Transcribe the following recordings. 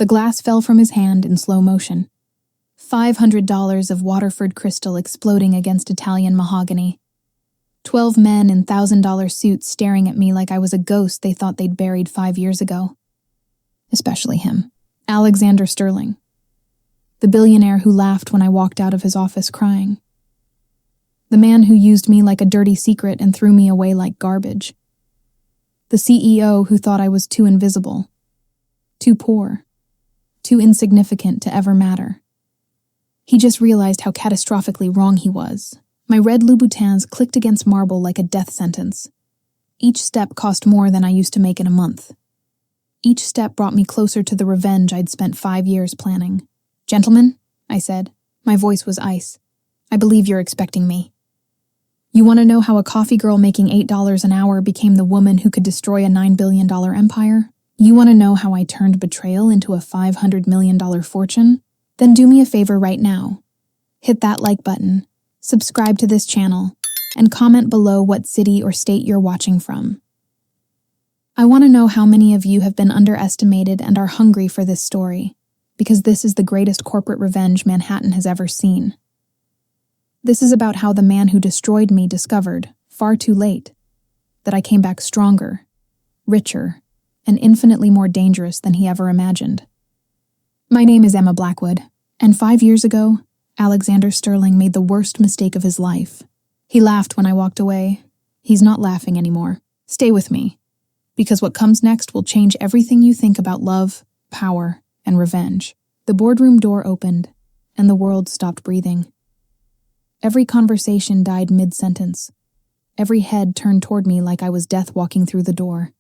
The glass fell from his hand in slow motion. $500 of Waterford crystal exploding against Italian mahogany. 12 men in $1,000 suits staring at me like I was a ghost they thought they'd buried 5 years ago. Especially him, Alexander Sterling. The billionaire who laughed when I walked out of his office crying. The man who used me like a dirty secret and threw me away like garbage. The CEO who thought I was too invisible, too poor, too insignificant to ever matter. He just realized how catastrophically wrong he was. My red Louboutins clicked against marble like a death sentence. Each step cost more than I used to make in a month. Each step brought me closer to the revenge I'd spent 5 years planning. "Gentlemen," I said. My voice was ice. "I believe you're expecting me. You want to know how a coffee girl making $8 an hour became the woman who could destroy a $9 billion empire? You want to know how I turned betrayal into a $500 million fortune? Then do me a favor right now. Hit that like button, subscribe to this channel, and comment below what city or state you're watching from. I want to know how many of you have been underestimated and are hungry for this story, because this is the greatest corporate revenge Manhattan has ever seen. This is about how the man who destroyed me discovered, far too late, that I came back stronger, richer, and infinitely more dangerous than he ever imagined. My name is Emma Blackwood, and 5 years ago, Alexander Sterling made the worst mistake of his life. He laughed when I walked away. He's not laughing anymore. Stay with me, because what comes next will change everything you think about love, power, and revenge. The boardroom door opened, and the world stopped breathing. Every conversation died mid-sentence. Every head turned toward me like I was death walking through the door.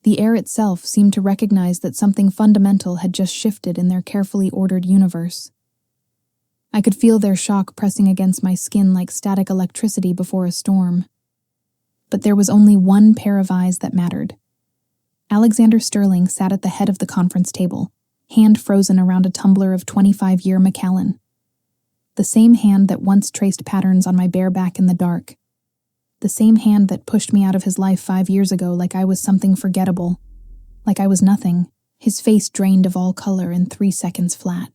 The air itself seemed to recognize that something fundamental had just shifted in their carefully ordered universe. I could feel their shock pressing against my skin like static electricity before a storm. But there was only one pair of eyes that mattered. Alexander Sterling sat at the head of the conference table, hand frozen around a tumbler of 25-year Macallan. The same hand that once traced patterns on my bare back in the dark. The same hand that pushed me out of his life 5 years ago like I was something forgettable, like I was nothing, his face drained of all color in 3 seconds flat.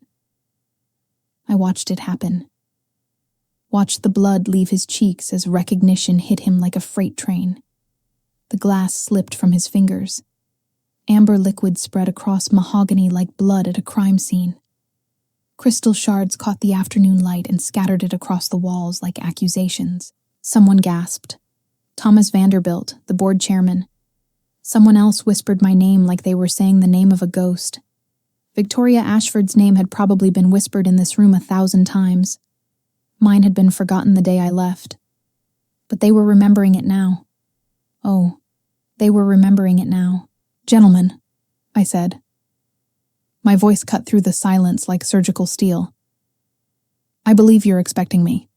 I watched it happen. Watched the blood leave his cheeks as recognition hit him like a freight train. The glass slipped from his fingers. Amber liquid spread across mahogany like blood at a crime scene. Crystal shards caught the afternoon light and scattered it across the walls like accusations. Someone gasped. Thomas Vanderbilt, the board chairman. Someone else whispered my name like they were saying the name of a ghost. Victoria Ashford's name had probably been whispered in this room 1,000 times. Mine had been forgotten the day I left. But they were remembering it now. Oh, they were remembering it now. "Gentlemen," I said. My voice cut through the silence like surgical steel. "I believe you're expecting me."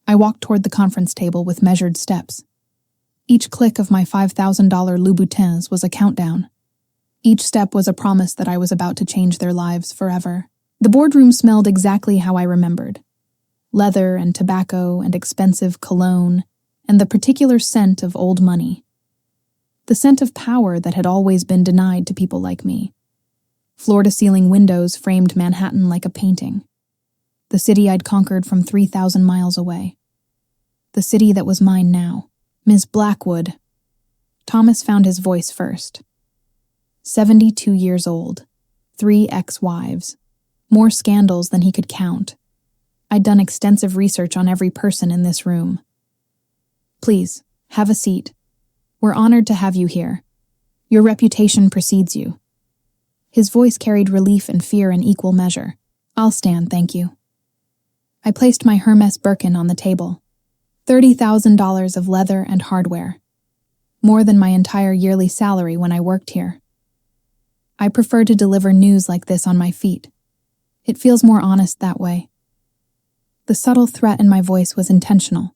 I walked toward the conference table with measured steps. Each click of my $5,000 Louboutins was a countdown. Each step was a promise that I was about to change their lives forever. The boardroom smelled exactly how I remembered. Leather and tobacco and expensive cologne, and the particular scent of old money. The scent of power that had always been denied to people like me. Floor-to-ceiling windows framed Manhattan like a painting. The city I'd conquered from 3,000 miles away. The city that was mine now. Ms. Blackwood. Thomas found his voice first. 72 years old. 3 ex-wives. More scandals than he could count. I'd done extensive research on every person in this room. "Please, have a seat. We're honored to have you here. Your reputation precedes you." His voice carried relief and fear in equal measure. "I'll stand, thank you." I placed my Hermes Birkin on the table. $30,000 of leather and hardware. More than my entire yearly salary when I worked here. I prefer to deliver news like this on my feet. It feels more honest that way. The subtle threat in my voice was intentional,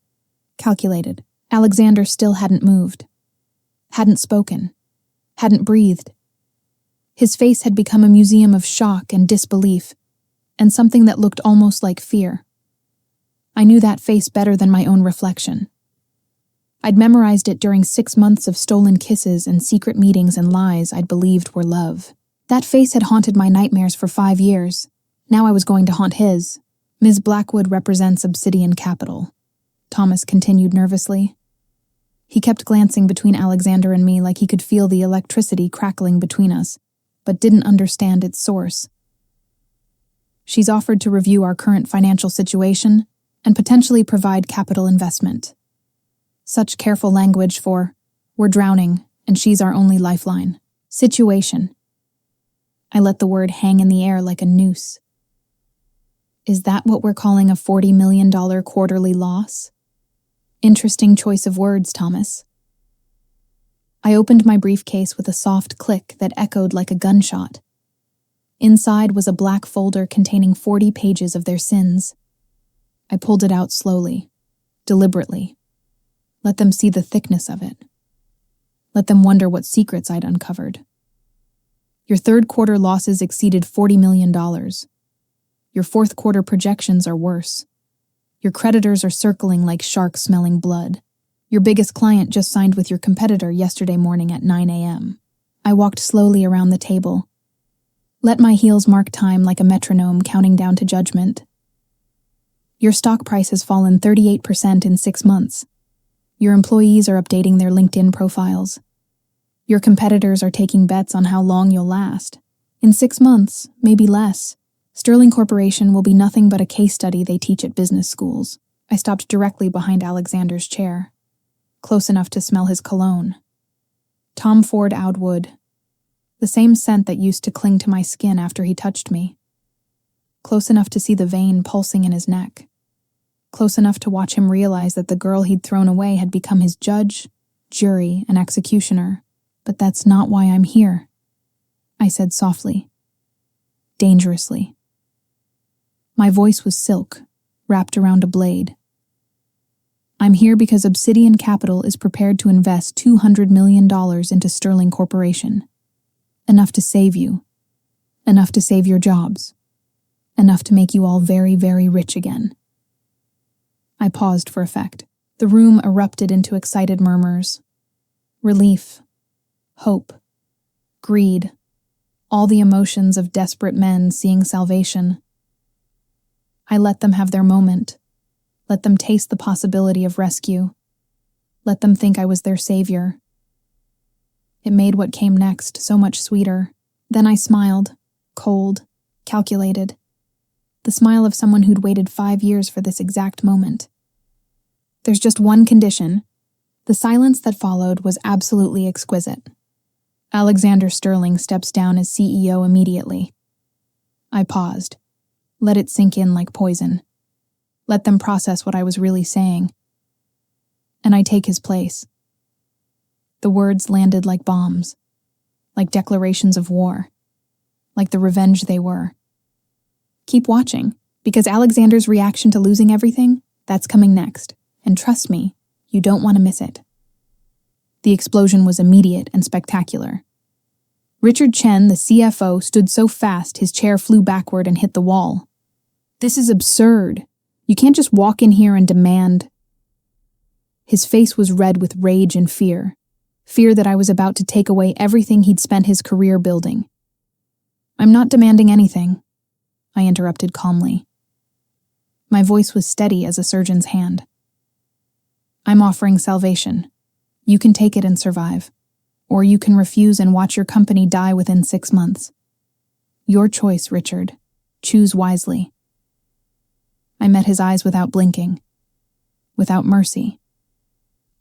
calculated. Alexander still hadn't moved. Hadn't spoken. Hadn't breathed. His face had become a museum of shock and disbelief, and something that looked almost like fear. I knew that face better than my own reflection. I'd memorized it during 6 months of stolen kisses and secret meetings and lies I'd believed were love. That face had haunted my nightmares for 5 years. Now I was going to haunt his. Ms. Blackwood represents Obsidian Capital, Thomas continued nervously. He kept glancing between Alexander and me like he could feel the electricity crackling between us, but didn't understand its source. She's offered to review our current financial situation and potentially provide capital investment. Such careful language for, we're drowning, and she's our only lifeline. Situation. I let the word hang in the air like a noose. Is that what we're calling a $40 million quarterly loss? Interesting choice of words, Thomas. I opened my briefcase with a soft click that echoed like a gunshot. Inside was a black folder containing 40 pages of their sins. I pulled it out slowly, deliberately. Let them see the thickness of it. Let them wonder what secrets I'd uncovered. Your third quarter losses exceeded $40 million. Your fourth quarter projections are worse. Your creditors are circling like sharks smelling blood. Your biggest client just signed with your competitor yesterday morning at 9 a.m. I walked slowly around the table. Let my heels mark time like a metronome counting down to judgment. Your stock price has fallen 38% in 6 months. Your employees are updating their LinkedIn profiles. Your competitors are taking bets on how long you'll last. In 6 months, maybe less, Sterling Corporation will be nothing but a case study they teach at business schools. I stopped directly behind Alexander's chair, close enough to smell his cologne. Tom Ford Outwood, the same scent that used to cling to my skin after he touched me. Close enough to see the vein pulsing in his neck. Close enough to watch him realize that the girl he'd thrown away had become his judge, jury, and executioner. But that's not why I'm here, I said softly, dangerously. My voice was silk, wrapped around a blade. I'm here because Obsidian Capital is prepared to invest $200 million into Sterling Corporation. Enough to save you. Enough to save your jobs. Enough to make you all very, very rich again. I paused for effect. The room erupted into excited murmurs. Relief. Hope. Greed. All the emotions of desperate men seeing salvation. I let them have their moment. Let them taste the possibility of rescue. Let them think I was their savior. It made what came next so much sweeter. Then I smiled, cold, calculated. The smile of someone who'd waited 5 years for this exact moment. There's just one condition. The silence that followed was absolutely exquisite. Alexander Sterling steps down as CEO immediately. I paused. Let it sink in like poison. Let them process what I was really saying. And I take his place. The words landed like bombs, like declarations of war, like the revenge they were. Keep watching, because Alexander's reaction to losing everything, that's coming next. And trust me, you don't want to miss it. The explosion was immediate and spectacular. Richard Chen, the CFO, stood so fast his chair flew backward and hit the wall. This is absurd. You can't just walk in here and demand. His face was red with rage and fear. Fear that I was about to take away everything he'd spent his career building. I'm not demanding anything, I interrupted calmly. My voice was steady as a surgeon's hand. I'm offering salvation. You can take it and survive. Or you can refuse and watch your company die within 6 months. Your choice, Richard. Choose wisely. I met his eyes without blinking, without mercy.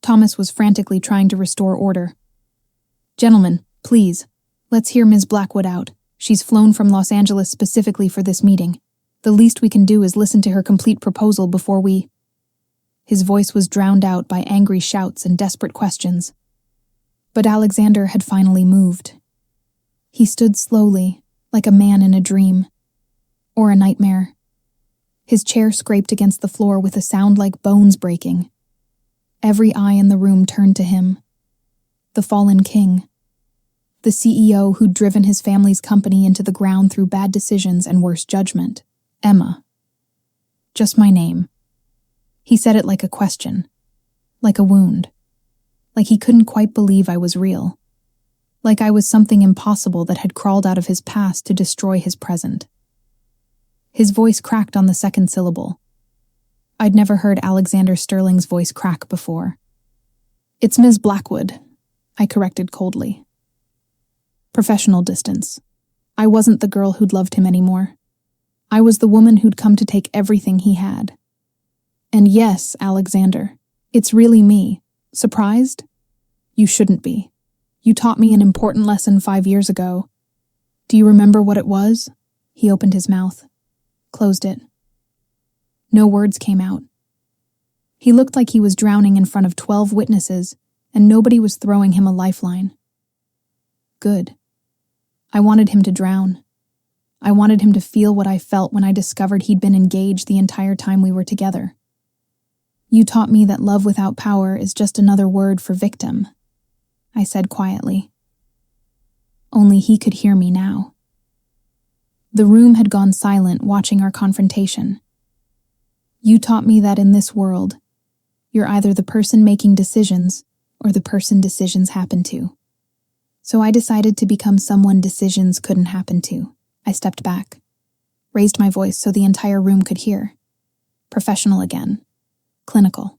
Thomas was frantically trying to restore order. Gentlemen, please, let's hear Ms. Blackwood out. She's flown from Los Angeles specifically for this meeting. The least we can do is listen to her complete proposal before we... His voice was drowned out by angry shouts and desperate questions. But Alexander had finally moved. He stood slowly, like a man in a dream. Or a nightmare. His chair scraped against the floor with a sound like bones breaking. Every eye in the room turned to him. The fallen king. The CEO who'd driven his family's company into the ground through bad decisions and worse judgment. Emma. Just my name. He said it like a question. Like a wound. Like he couldn't quite believe I was real. like I was something impossible that had crawled out of his past to destroy his present. His voice cracked on the second syllable. I'd never heard Alexander Sterling's voice crack before. It's Ms. Blackwood, I corrected coldly. Professional distance. I wasn't the girl who'd loved him anymore. I was the woman who'd come to take everything he had. And yes, Alexander, it's really me. Surprised? You shouldn't be. You taught me an important lesson 5 years ago. Do you remember what it was? He opened his mouth, closed it. No words came out. He looked like he was drowning in front of 12 witnesses, and nobody was throwing him a lifeline. Good. I wanted him to drown. I wanted him to feel what I felt when I discovered he'd been engaged the entire time we were together. You taught me that love without power is just another word for victim, I said quietly. Only he could hear me now. The room had gone silent watching our confrontation. You taught me that in this world, you're either the person making decisions or the person decisions happen to. So I decided to become someone decisions couldn't happen to. I stepped back, raised my voice so the entire room could hear. Professional again. Clinical.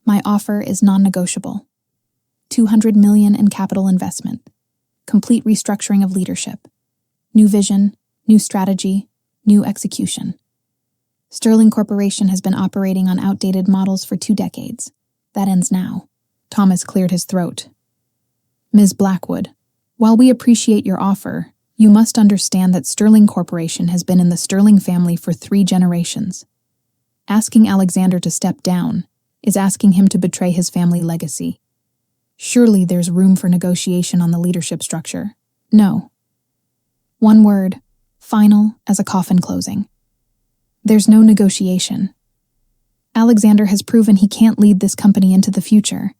My offer is non-negotiable. $200 million in capital investment. Complete restructuring of leadership. New vision, new strategy, new execution. Sterling Corporation has been operating on outdated models for 2 decades. That ends now. Thomas cleared his throat. Ms. Blackwood, while we appreciate your offer, you must understand that Sterling Corporation has been in the Sterling family for 3 generations. Asking Alexander to step down is asking him to betray his family legacy. Surely there's room for negotiation on the leadership structure. No. One word, final as a coffin closing. There's no negotiation. Alexander has proven he can't lead this company into the future.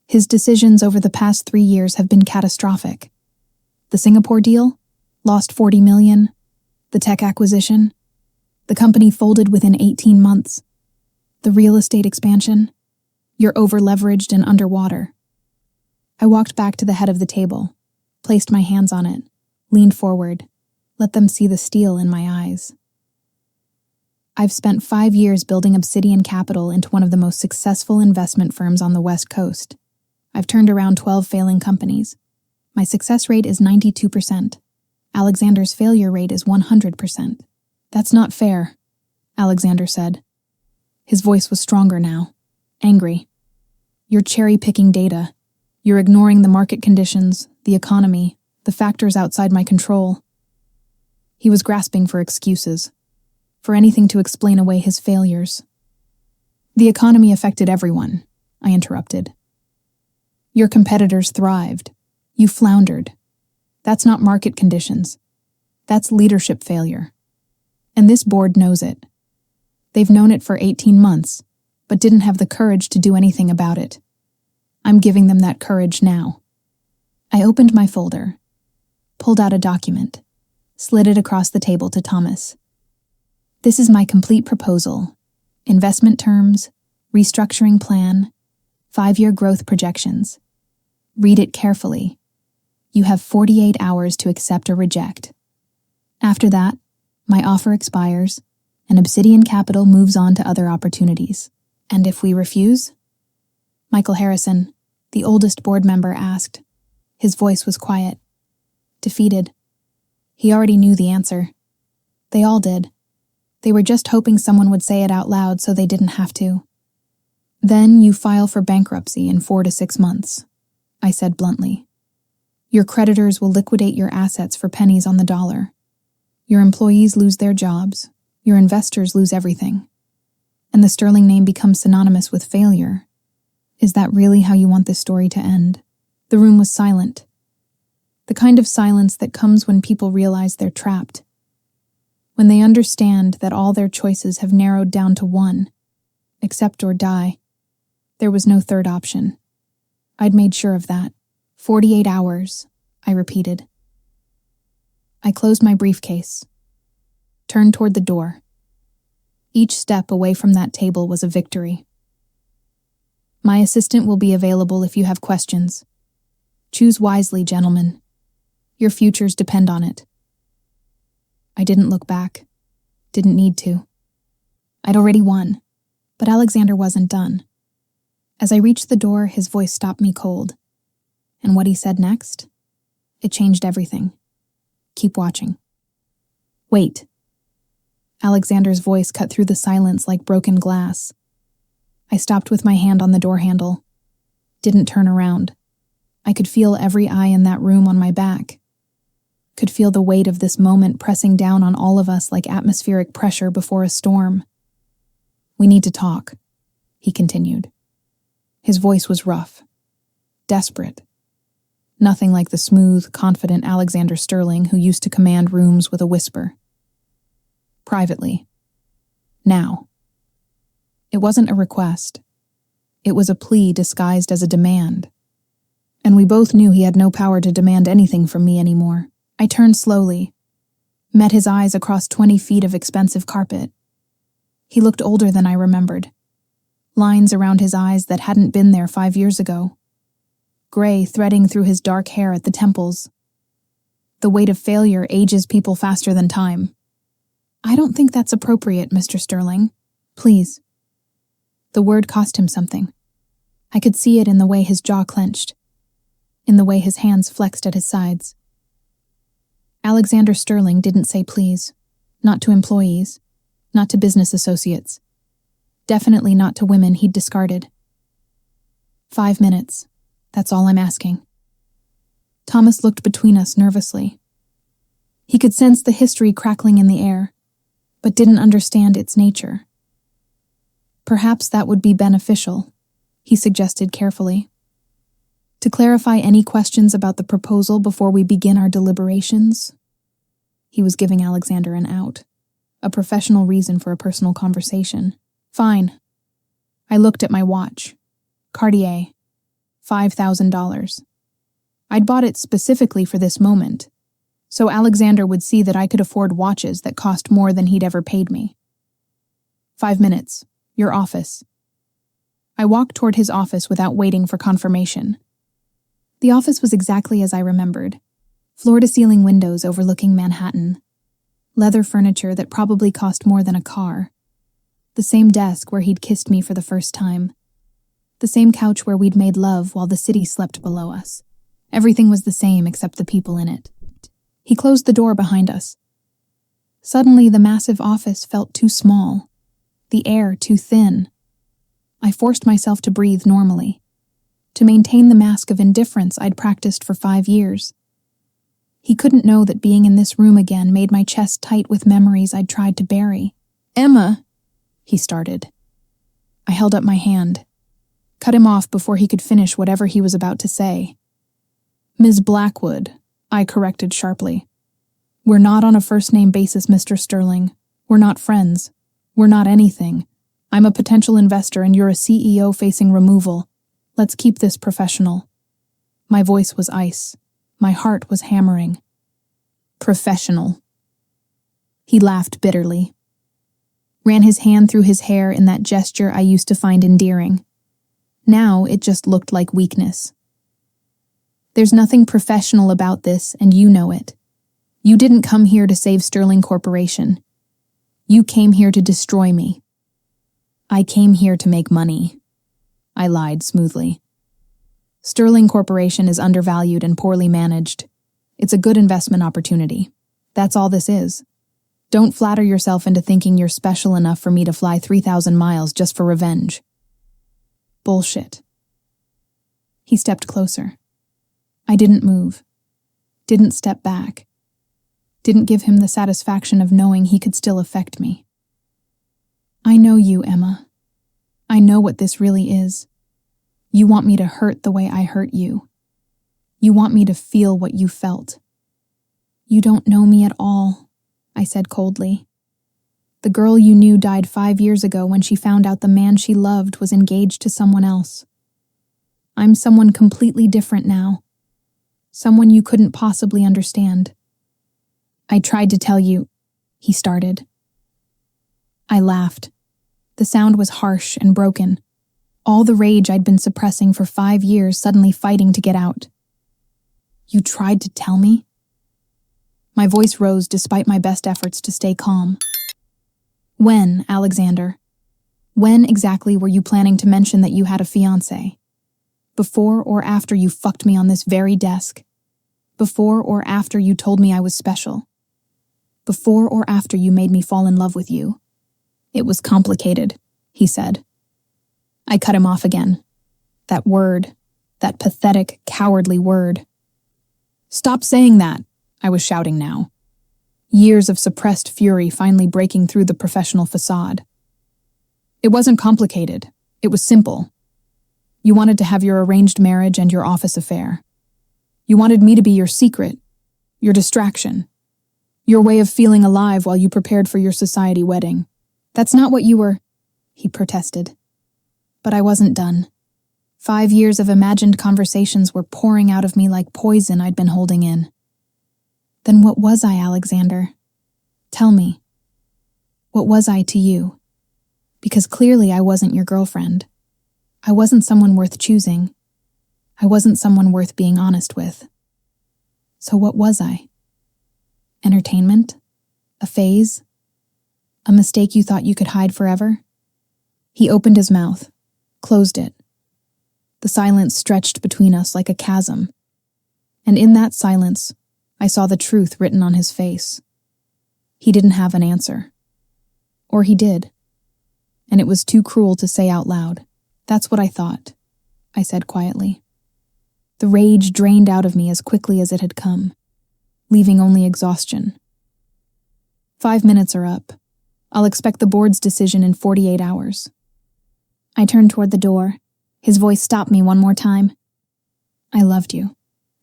His decisions over the past 3 years have been catastrophic. The Singapore deal? Lost $40 million. The tech acquisition? The company folded within 18 months. The real estate expansion? You're over-leveraged and underwater. I walked back to the head of the table, placed my hands on it, leaned forward, let them see the steel in my eyes. I've spent 5 years building Obsidian Capital into one of the most successful investment firms on the West Coast. I've turned around 12 failing companies. My success rate is 92%. Alexander's failure rate is 100%. That's not fair, Alexander said. His voice was stronger now, angry. You're cherry-picking data. You're ignoring the market conditions, the economy, the factors outside my control. He was grasping for excuses, for anything to explain away his failures. The economy affected everyone, I interrupted. Your competitors thrived. You floundered. That's not market conditions. That's leadership failure. And this board knows it. They've known it for 18 months, but didn't have the courage to do anything about it. I'm giving them that courage now. I opened my folder, pulled out a document, slid it across the table to Thomas. This is my complete proposal. Investment terms, restructuring plan, 5-year growth projections. Read it carefully. You have 48 hours to accept or reject. After that, my offer expires, and Obsidian Capital moves on to other opportunities. And if we refuse? Michael Harrison, the oldest board member, asked. His voice was quiet, defeated. He already knew the answer. They all did. They were just hoping someone would say it out loud so they didn't have to. Then you file for bankruptcy in 4 to 6 months, I said bluntly. Your creditors will liquidate your assets for pennies on the dollar. Your employees lose their jobs. Your investors lose everything. And the Sterling name becomes synonymous with failure. Is that really how you want this story to end? The room was silent. The kind of silence that comes when people realize they're trapped. When they understand that all their choices have narrowed down to one, accept or die. There was no third option. I'd made sure of that. 48 hours, I repeated. I closed my briefcase, turned toward the door. Each step away from that table was a victory. My assistant will be available if you have questions. Choose wisely, gentlemen. Your futures depend on it. I didn't look back. Didn't need to. I'd already won, but Alexander wasn't done. As I reached the door, his voice stopped me cold. And what he said next? It changed everything. Keep watching. Wait. Alexander's voice cut through the silence like broken glass. I stopped with my hand on the door handle. Didn't turn around. I could feel every eye in that room on my back. Could feel the weight of this moment pressing down on all of us like atmospheric pressure before a storm. We need to talk, he continued. His voice was rough, desperate. Nothing like the smooth, confident Alexander Sterling who used to command rooms with a whisper. Privately. Now. It wasn't a request. It was a plea disguised as a demand. And we both knew he had no power to demand anything from me anymore. I turned slowly, met his eyes across 20 feet of expensive carpet. He looked older than I remembered. Lines around his eyes that hadn't been there 5 years ago. Gray threading through his dark hair at the temples. The weight of failure ages people faster than time. I don't think that's appropriate, Mr. Sterling. Please. The word cost him something. I could see it in the way his jaw clenched, in the way his hands flexed at his sides. Alexander Sterling didn't say please. Not to employees. Not to business associates. Definitely not to women he'd discarded. 5 minutes. That's all I'm asking. Thomas looked between us nervously. He could sense the history crackling in the air, but didn't understand its nature. Perhaps that would be beneficial, he suggested carefully. To clarify any questions about the proposal before we begin our deliberations. He was giving Alexander an out, a professional reason for a personal conversation. Fine. I looked at my watch. Cartier. $5,000. I'd bought it specifically for this moment, so Alexander would see that I could afford watches that cost more than he'd ever paid me. 5 minutes. Your office. I walked toward his office without waiting for confirmation. The office was exactly as I remembered. Floor-to-ceiling windows overlooking Manhattan. Leather furniture that probably cost more than a car. The same desk where he'd kissed me for the first time. The same couch where we'd made love while the city slept below us. Everything was the same except the people in it. He closed the door behind us. Suddenly, the massive office felt too small. The air too thin. I forced myself to breathe normally. To maintain the mask of indifference I'd practiced for 5 years. He couldn't know that being in this room again made my chest tight with memories I'd tried to bury. Emma, he started. I held up my hand, cut him off before he could finish whatever he was about to say. Ms. Blackwood, I corrected sharply. We're not on a first-name basis, Mr. Sterling. We're not friends. We're not anything. I'm a potential investor and you're a CEO facing removal. Let's keep this professional. My voice was ice. My heart was hammering. Professional. He laughed bitterly. Ran his hand through his hair in that gesture I used to find endearing. Now it just looked like weakness. There's nothing professional about this, and you know it. You didn't come here to save Sterling Corporation. You came here to destroy me. I came here to make money. I lied smoothly. Sterling Corporation is undervalued and poorly managed. It's a good investment opportunity. That's all this is. Don't flatter yourself into thinking you're special enough for me to fly 3,000 miles just for revenge. Bullshit. He stepped closer. I didn't move. Didn't step back. Didn't give him the satisfaction of knowing he could still affect me. I know you, Emma. I know what this really is. You want me to hurt the way I hurt you. You want me to feel what you felt. You don't know me at all, I said coldly. The girl you knew died 5 years ago when she found out the man she loved was engaged to someone else. I'm someone completely different now. Someone you couldn't possibly understand. I tried to tell you, he started. I laughed. The sound was harsh and broken. All the rage I'd been suppressing for 5 years suddenly fighting to get out. You tried to tell me? My voice rose despite my best efforts to stay calm. When, Alexander? When exactly were you planning to mention that you had a fiancé? Before or after you fucked me on this very desk? Before or after you told me I was special? Before or after you made me fall in love with you? It was complicated, he said. I cut him off again. That word, that pathetic, cowardly word. Stop saying that, I was shouting now. Years of suppressed fury finally breaking through the professional facade. It wasn't complicated. It was simple. You wanted to have your arranged marriage and your office affair. You wanted me to be your secret, your distraction, your way of feeling alive while you prepared for your society wedding. That's not what you were, he protested. But I wasn't done. 5 years of imagined conversations were pouring out of me like poison I'd been holding in. Then what was I, Alexander? Tell me. What was I to you? Because clearly I wasn't your girlfriend. I wasn't someone worth choosing. I wasn't someone worth being honest with. So what was I? Entertainment? A phase? A mistake you thought you could hide forever? He opened his mouth, closed it. The silence stretched between us like a chasm. And in that silence, I saw the truth written on his face. He didn't have an answer. Or he did. And it was too cruel to say out loud. That's what I thought, I said quietly. The rage drained out of me as quickly as it had come, leaving only exhaustion. 5 minutes are up. I'll expect the board's decision in 48 hours. I turned toward the door. His voice stopped me one more time. I loved you.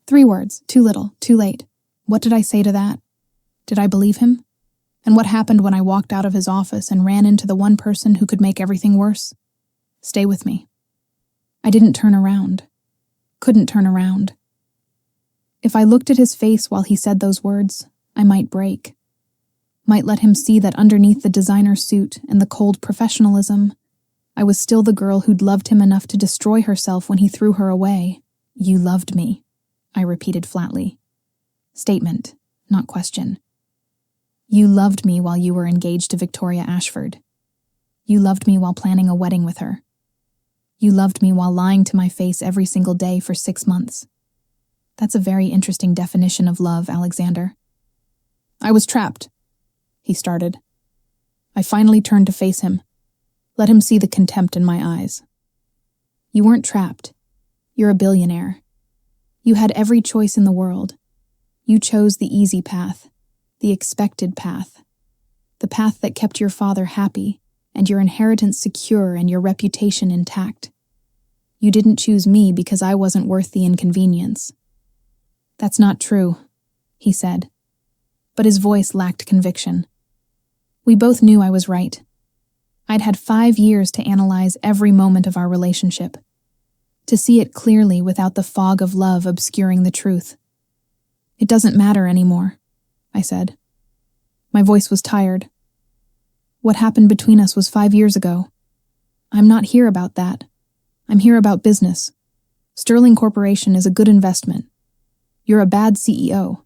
3 words, too little, too late. What did I say to that? Did I believe him? And what happened when I walked out of his office and ran into the one person who could make everything worse? Stay with me. I didn't turn around. Couldn't turn around. If I looked at his face while he said those words, I might break. Might let him see that underneath the designer suit and the cold professionalism, I was still the girl who'd loved him enough to destroy herself when he threw her away. You loved me, I repeated flatly. Statement, not question. You loved me while you were engaged to Victoria Ashford. You loved me while planning a wedding with her. You loved me while lying to my face every single day for 6 months. That's a very interesting definition of love, Alexander. I was trapped, he started. I finally turned to face him. Let him see the contempt in my eyes. You weren't trapped. You're a billionaire. You had every choice in the world. You chose the easy path, the expected path, the path that kept your father happy and your inheritance secure and your reputation intact. You didn't choose me because I wasn't worth the inconvenience. That's not true, he said, but his voice lacked conviction. We both knew I was right. I'd had 5 years to analyze every moment of our relationship, to see it clearly without the fog of love obscuring the truth. It doesn't matter anymore, I said. My voice was tired. What happened between us was 5 years ago. I'm not here about that. I'm here about business. Sterling Corporation is a good investment. You're a bad CEO.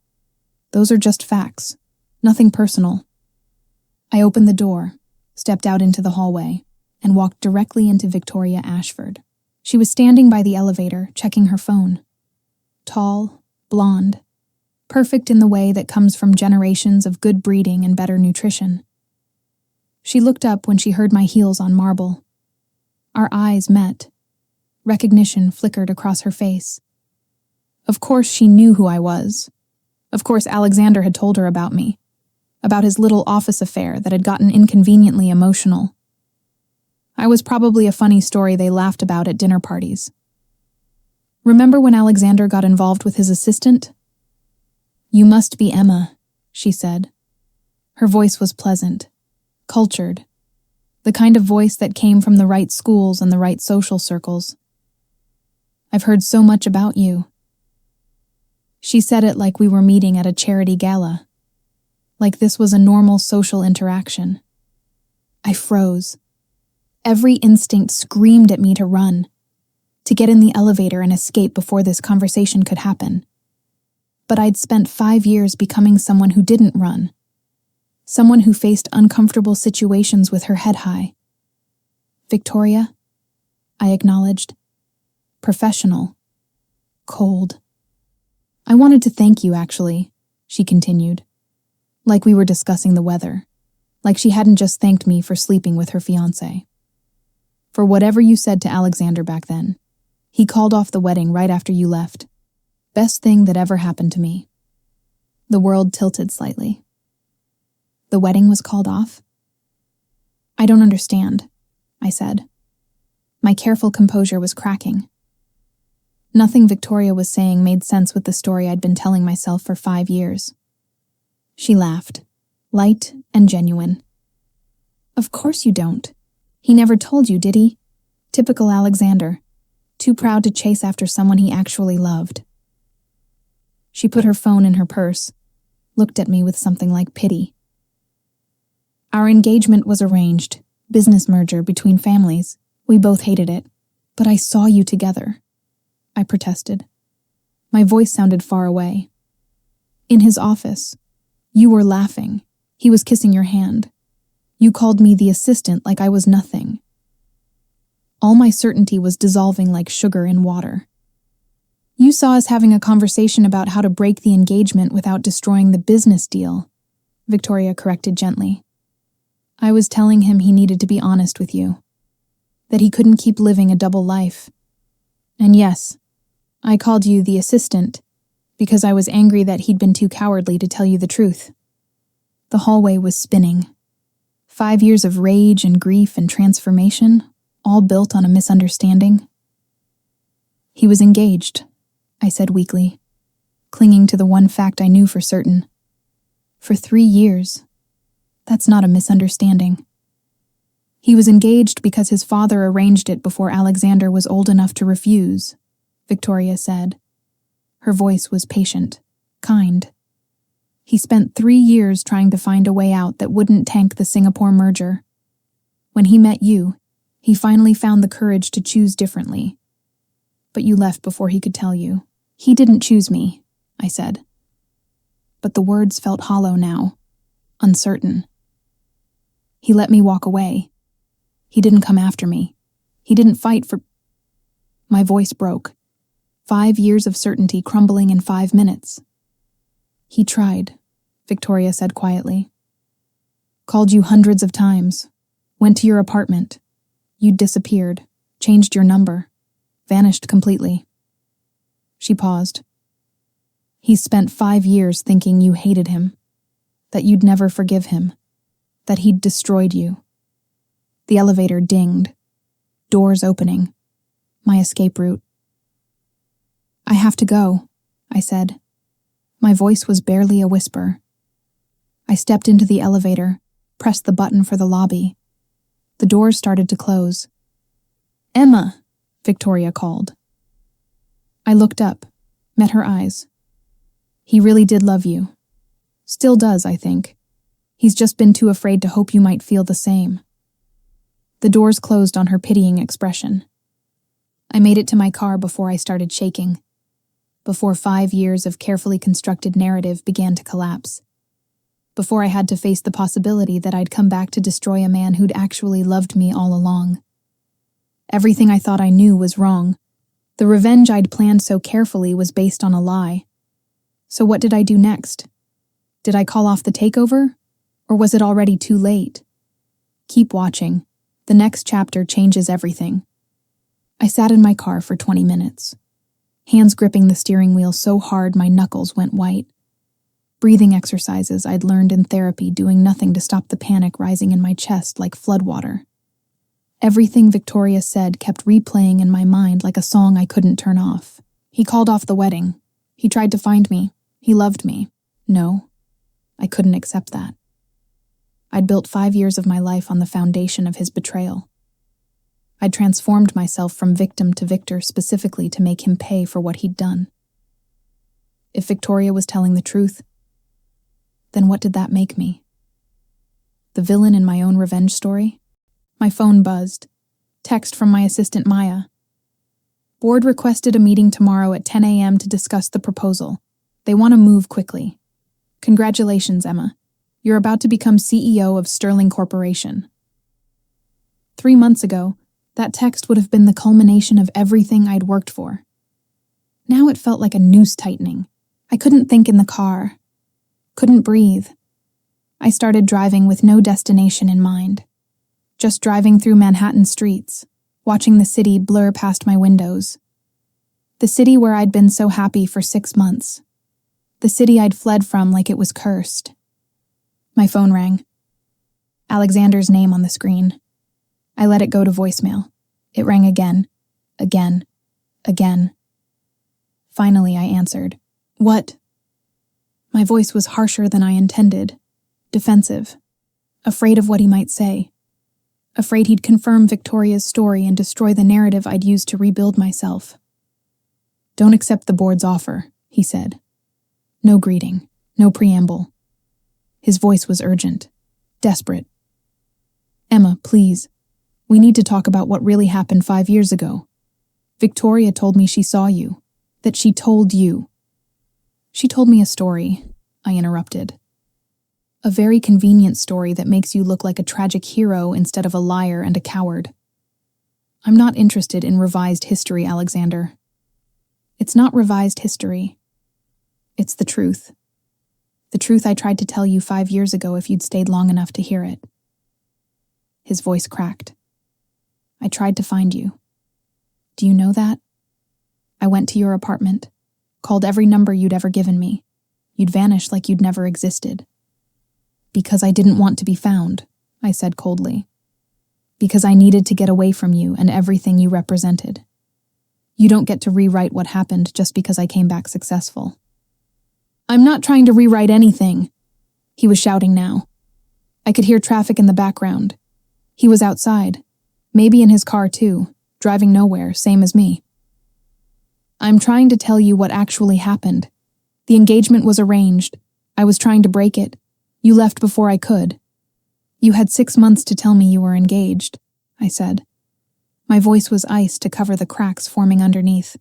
Those are just facts. Nothing personal. I opened the door, stepped out into the hallway, and walked directly into Victoria Ashford. She was standing by the elevator, checking her phone. Tall, blonde, perfect in the way that comes from generations of good breeding and better nutrition. She looked up when she heard my heels on marble. Our eyes met. Recognition flickered across her face. Of course she knew who I was. Of course Alexander had told her about me, about his little office affair that had gotten inconveniently emotional. I was probably a funny story they laughed about at dinner parties. Remember when Alexander got involved with his assistant? You must be Emma, she said. Her voice was pleasant, cultured, the kind of voice that came from the right schools and the right social circles. I've heard so much about you. She said it like we were meeting at a charity gala, like this was a normal social interaction. I froze. Every instinct screamed at me to run, to get in the elevator and escape before this conversation could happen. But I'd spent 5 years becoming someone who didn't run. Someone who faced uncomfortable situations with her head high. Victoria, I acknowledged. Professional. Cold. I wanted to thank you, actually, she continued. Like we were discussing the weather. Like she hadn't just thanked me for sleeping with her fiancé. For whatever you said to Alexander back then. He called off the wedding right after you left. Best thing that ever happened to me. The world tilted slightly. The wedding was called off? I don't understand, I said. My careful composure was cracking. Nothing Victoria was saying made sense with the story I'd been telling myself for 5 years. She laughed, light and genuine. Of course you don't. He never told you, did he? Typical Alexander. Too proud to chase after someone he actually loved. She put her phone in her purse, looked at me with something like pity. Our engagement was arranged, business merger between families. We both hated it. But I saw you together, I protested. My voice sounded far away. In his office. You were laughing. He was kissing your hand. You called me the assistant like I was nothing. All my certainty was dissolving like sugar in water. You saw us having a conversation about how to break the engagement without destroying the business deal, Victoria corrected gently. I was telling him he needed to be honest with you. That he couldn't keep living a double life. And yes, I called you the assistant because I was angry that he'd been too cowardly to tell you the truth. The hallway was spinning. 5 years of rage and grief and transformation, all built on a misunderstanding. He was engaged, I said weakly, clinging to the one fact I knew for certain. For 3 years. That's not a misunderstanding. He was engaged because his father arranged it before Alexander was old enough to refuse, Victoria said. Her voice was patient, kind. He spent 3 years trying to find a way out that wouldn't tank the Singapore merger. When he met you, he finally found the courage to choose differently. But you left before he could tell you. He didn't choose me, I said. But the words felt hollow now, uncertain. He let me walk away. He didn't come after me. He didn't fight for... My voice broke. 5 years of certainty crumbling in 5 minutes. He tried, Victoria said quietly. Called you hundreds of times. Went to your apartment. You'd disappeared, changed your number, vanished completely. She paused. He spent 5 years thinking you hated him, that you'd never forgive him, that he'd destroyed you. The elevator dinged. Doors opening. My escape route. I have to go, I said. My voice was barely a whisper. I stepped into the elevator, pressed the button for the lobby. The doors started to close. Emma, Victoria called. I looked up, met her eyes. He really did love you. Still does, I think. He's just been too afraid to hope you might feel the same. The doors closed on her pitying expression. I made it to my car before I started shaking. Before 5 years of carefully constructed narrative began to collapse. Before I had to face the possibility that I'd come back to destroy a man who'd actually loved me all along. Everything I thought I knew was wrong. The revenge I'd planned so carefully was based on a lie. So what did I do next? Did I call off the takeover? Or was it already too late? Keep watching. The next chapter changes everything. I sat in my car for 20 minutes. Hands gripping the steering wheel so hard my knuckles went white. Breathing exercises I'd learned in therapy doing nothing to stop the panic rising in my chest like floodwater. Everything Victoria said kept replaying in my mind like a song I couldn't turn off. He called off the wedding. He tried to find me. He loved me. No, I couldn't accept that. I'd built 5 years of my life on the foundation of his betrayal. I'd transformed myself from victim to victor specifically to make him pay for what he'd done. If Victoria was telling the truth, then what did that make me? The villain in my own revenge story? My phone buzzed. Text from my assistant Maya. Board requested a meeting tomorrow at 10 a.m. to discuss the proposal. They want to move quickly. Congratulations, Emma. You're about to become CEO of Sterling Corporation. 3 months ago, that text would have been the culmination of everything I'd worked for. Now it felt like a noose tightening. I couldn't think in the car. Couldn't breathe. I started driving with no destination in mind. Just driving through Manhattan streets, watching the city blur past my windows. The city where I'd been so happy for 6 months. The city I'd fled from like it was cursed. My phone rang. Alexander's name on the screen. I let it go to voicemail. It rang again. Again. Finally, I answered. What? My voice was harsher than I intended. Defensive. Afraid of what he might say. Afraid he'd confirm Victoria's story and destroy the narrative I'd used to rebuild myself. Don't accept the board's offer, he said. No greeting. No preamble. His voice was urgent. Desperate. Emma, please. We need to talk about what really happened 5 years ago. Victoria told me she saw you. That she told you. She told me a story, I interrupted. A very convenient story that makes you look like a tragic hero instead of a liar and a coward. I'm not interested in revised history, Alexander. It's not revised history. It's the truth. The truth I tried to tell you 5 years ago if you'd stayed long enough to hear it. His voice cracked. I tried to find you. Do you know that? I went to your apartment, called every number you'd ever given me. You'd vanished like you'd never existed. Because I didn't want to be found, I said coldly. Because I needed to get away from you and everything you represented. You don't get to rewrite what happened just because I came back successful. I'm not trying to rewrite anything, he was shouting now. I could hear traffic in the background. He was outside, maybe in his car too, driving nowhere, same as me. I'm trying to tell you what actually happened. The engagement was arranged. I was trying to break it. You left before I could. You had 6 months to tell me you were engaged, I said. My voice was ice to cover the cracks forming underneath.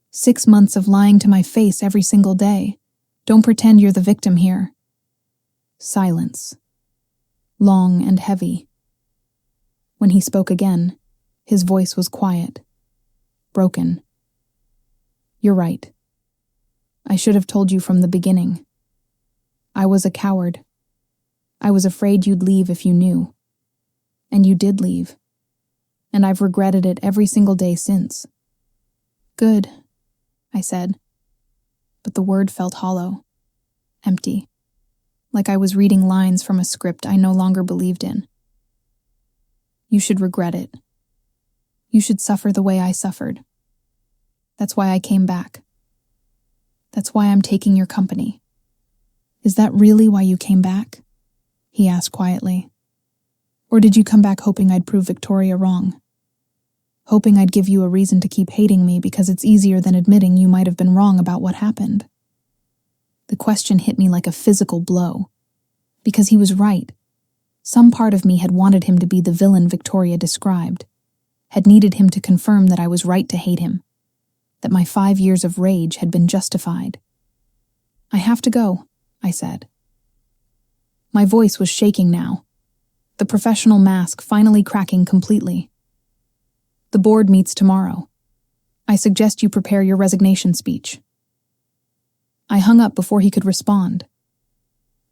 6 months of lying to my face every single day. Don't pretend you're the victim here. Silence. Long and heavy. When he spoke again, his voice was quiet. Broken. You're right. I should have told you from the beginning. I was a coward. I was afraid you'd leave if you knew. And you did leave. And I've regretted it every single day since. Good, I said. But the word felt hollow. Empty. Like I was reading lines from a script I no longer believed in. You should regret it. You should suffer the way I suffered. That's why I came back. That's why I'm taking your company. Is that really why you came back? He asked quietly. Or did you come back hoping I'd prove Victoria wrong? Hoping I'd give you a reason to keep hating me because it's easier than admitting you might have been wrong about what happened? The question hit me like a physical blow. Because he was right. Some part of me had wanted him to be the villain Victoria described, had needed him to confirm that I was right to hate him, that my 5 years of rage had been justified. I have to go, I said. My voice was shaking now, the professional mask finally cracking completely. The board meets tomorrow. I suggest you prepare your resignation speech. I hung up before he could respond,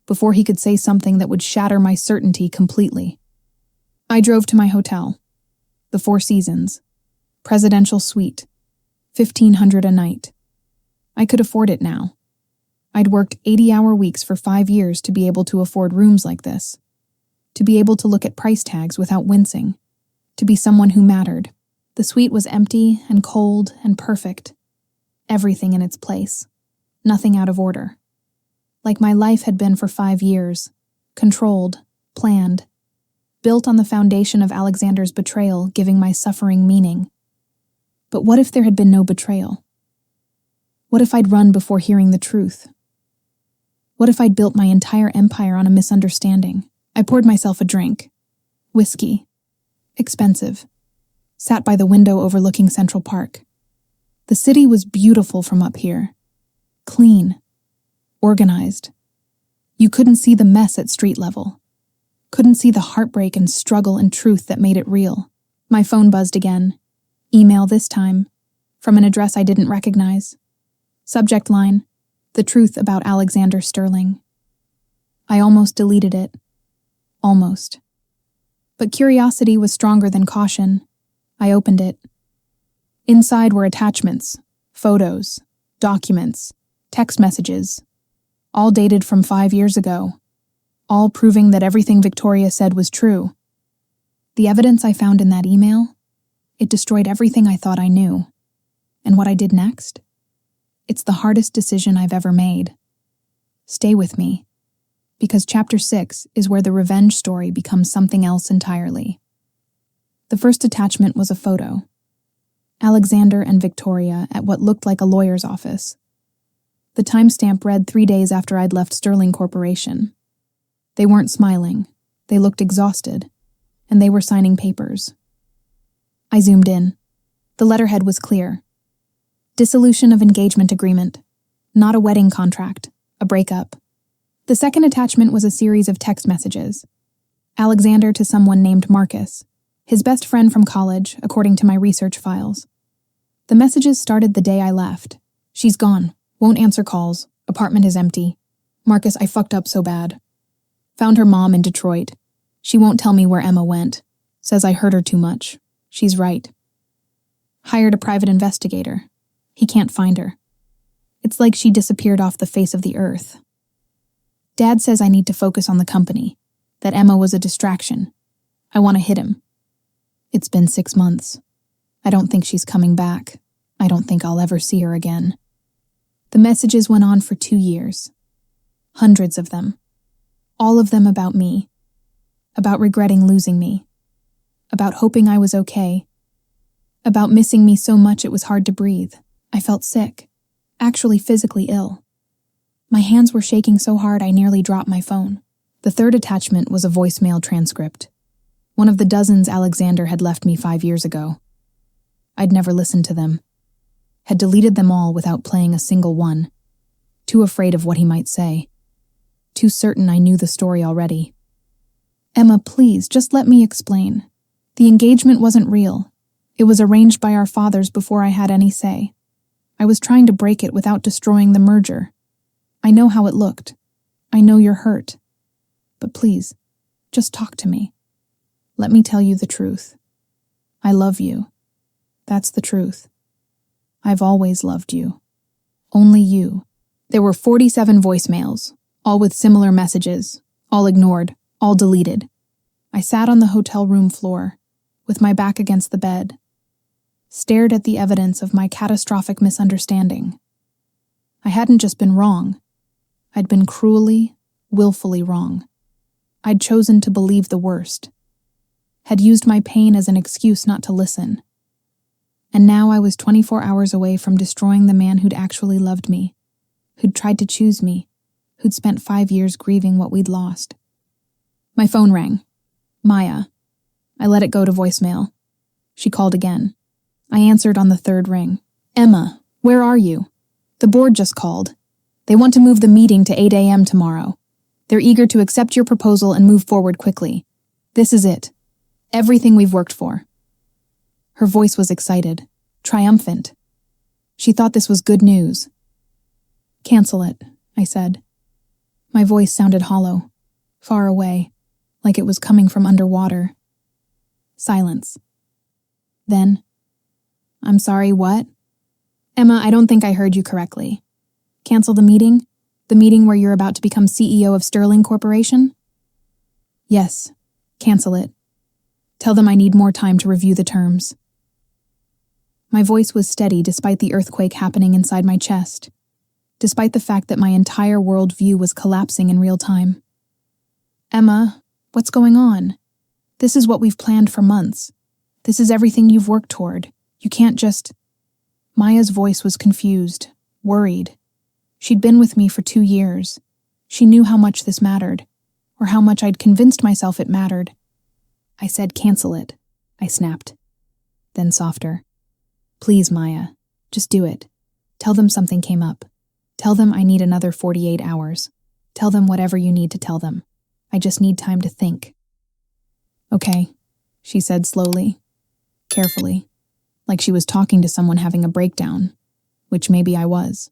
before he could say something that would shatter my certainty completely. I drove to my hotel, the Four Seasons, presidential suite, $1,500 a night. I could afford it now. I'd worked 80-hour weeks for 5 years to be able to afford rooms like this, to be able to look at price tags without wincing, to be someone who mattered. The suite was empty and cold and perfect. Everything in its place. Nothing out of order. Like my life had been for 5 years. Controlled, planned. Built on the foundation of Alexander's betrayal, giving my suffering meaning. But what if there had been no betrayal? What if I'd run before hearing the truth? What if I'd built my entire empire on a misunderstanding? I poured myself a drink. Whiskey. Expensive. Sat by the window overlooking Central Park. The city was beautiful from up here. Clean. organized. You couldn't see the mess at street level. Couldn't see the heartbreak and struggle and truth that made it real. My phone buzzed again. Email this time, from an address I didn't recognize. Subject line, the truth about Alexander Sterling. I almost deleted it. Almost. But curiosity was stronger than caution. I opened it. Inside were attachments, photos, documents, text messages, all dated from 5 years ago, all proving that everything Victoria said was true. The evidence I found in that email, it destroyed everything I thought I knew. And what I did next? It's the hardest decision I've ever made. Stay with me, because Chapter 6 is where the revenge story becomes something else entirely. The first attachment was a photo. Alexander and Victoria at what looked like a lawyer's office. The timestamp read 3 days after I'd left Sterling Corporation. They weren't smiling, they looked exhausted, and they were signing papers. I zoomed in. The letterhead was clear. Dissolution of engagement agreement. Not a wedding contract, a breakup. The second attachment was a series of text messages. Alexander to someone named Marcus, his best friend from college, according to my research files. The messages started the day I left. She's gone. Won't answer calls. Apartment is empty. Marcus, I fucked up so bad. Found her mom in Detroit. She won't tell me where Emma went. Says I hurt her too much. She's right. Hired a private investigator. He can't find her. It's like she disappeared off the face of the earth. Dad says I need to focus on the company, that Emma was a distraction. I want to hit him. It's been 6 months. I don't think she's coming back. I don't think I'll ever see her again. The messages went on for 2 years. Hundreds of them. All of them about me. About regretting losing me. About hoping I was okay. About missing me so much it was hard to breathe. I felt sick. Actually physically ill. My hands were shaking so hard I nearly dropped my phone. The third attachment was a voicemail transcript. One of the dozens Alexander had left me 5 years ago. I'd never listened to them. Had deleted them all without playing a single one. Too afraid of what he might say. Too certain I knew the story already. Emma, please, just let me explain. The engagement wasn't real. It was arranged by our fathers before I had any say. I was trying to break it without destroying the merger. I know how it looked. I know you're hurt. But please, just talk to me. Let me tell you the truth. I love you. That's the truth. I've always loved you. Only you. There were 47 voicemails, all with similar messages, all ignored, all deleted. I sat on the hotel room floor, with my back against the bed, stared at the evidence of my catastrophic misunderstanding. I hadn't just been wrong. I'd been cruelly, willfully wrong. I'd chosen to believe the worst. Had used my pain as an excuse not to listen. And now I was 24 hours away from destroying the man who'd actually loved me, who'd tried to choose me, who'd spent 5 years grieving what we'd lost. My phone rang. Maya. I let it go to voicemail. She called again. I answered on the third ring. Emma, where are you? The board just called. They want to move the meeting to 8 a.m. tomorrow. They're eager to accept your proposal and move forward quickly. This is it. Everything we've worked for. Her voice was excited, triumphant. She thought this was good news. Cancel it, I said. My voice sounded hollow, far away, like it was coming from underwater. Silence. Then, I'm sorry, what? Emma, I don't think I heard you correctly. Cancel the meeting? The meeting where you're about to become CEO of Sterling Corporation? Yes, cancel it. Tell them I need more time to review the terms. My voice was steady despite the earthquake happening inside my chest, despite the fact that my entire worldview was collapsing in real time. Emma, what's going on? This is what we've planned for months. This is everything you've worked toward. You can't just... Maya's voice was confused, worried. She'd been with me for 2 years. She knew how much this mattered, or how much I'd convinced myself it mattered. I said, cancel it, I snapped. Then softer. Please, Maya, just do it. Tell them something came up. Tell them I need another 48 hours. Tell them whatever you need to tell them. I just need time to think. Okay, she said slowly, carefully, like she was talking to someone having a breakdown, which maybe I was.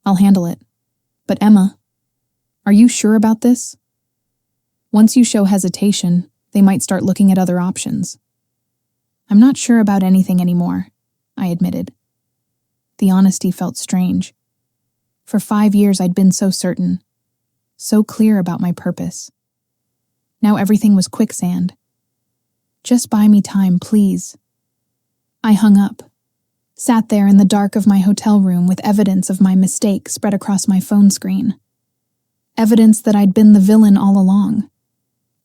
I'll handle it. But Emma, are you sure about this? Once you show hesitation, they might start looking at other options. I'm not sure about anything anymore, I admitted. The honesty felt strange. For 5 years I'd been so certain, so clear about my purpose. Now everything was quicksand. Just buy me time, please. I hung up, sat there in the dark of my hotel room with evidence of my mistake spread across my phone screen. Evidence that I'd been the villain all along,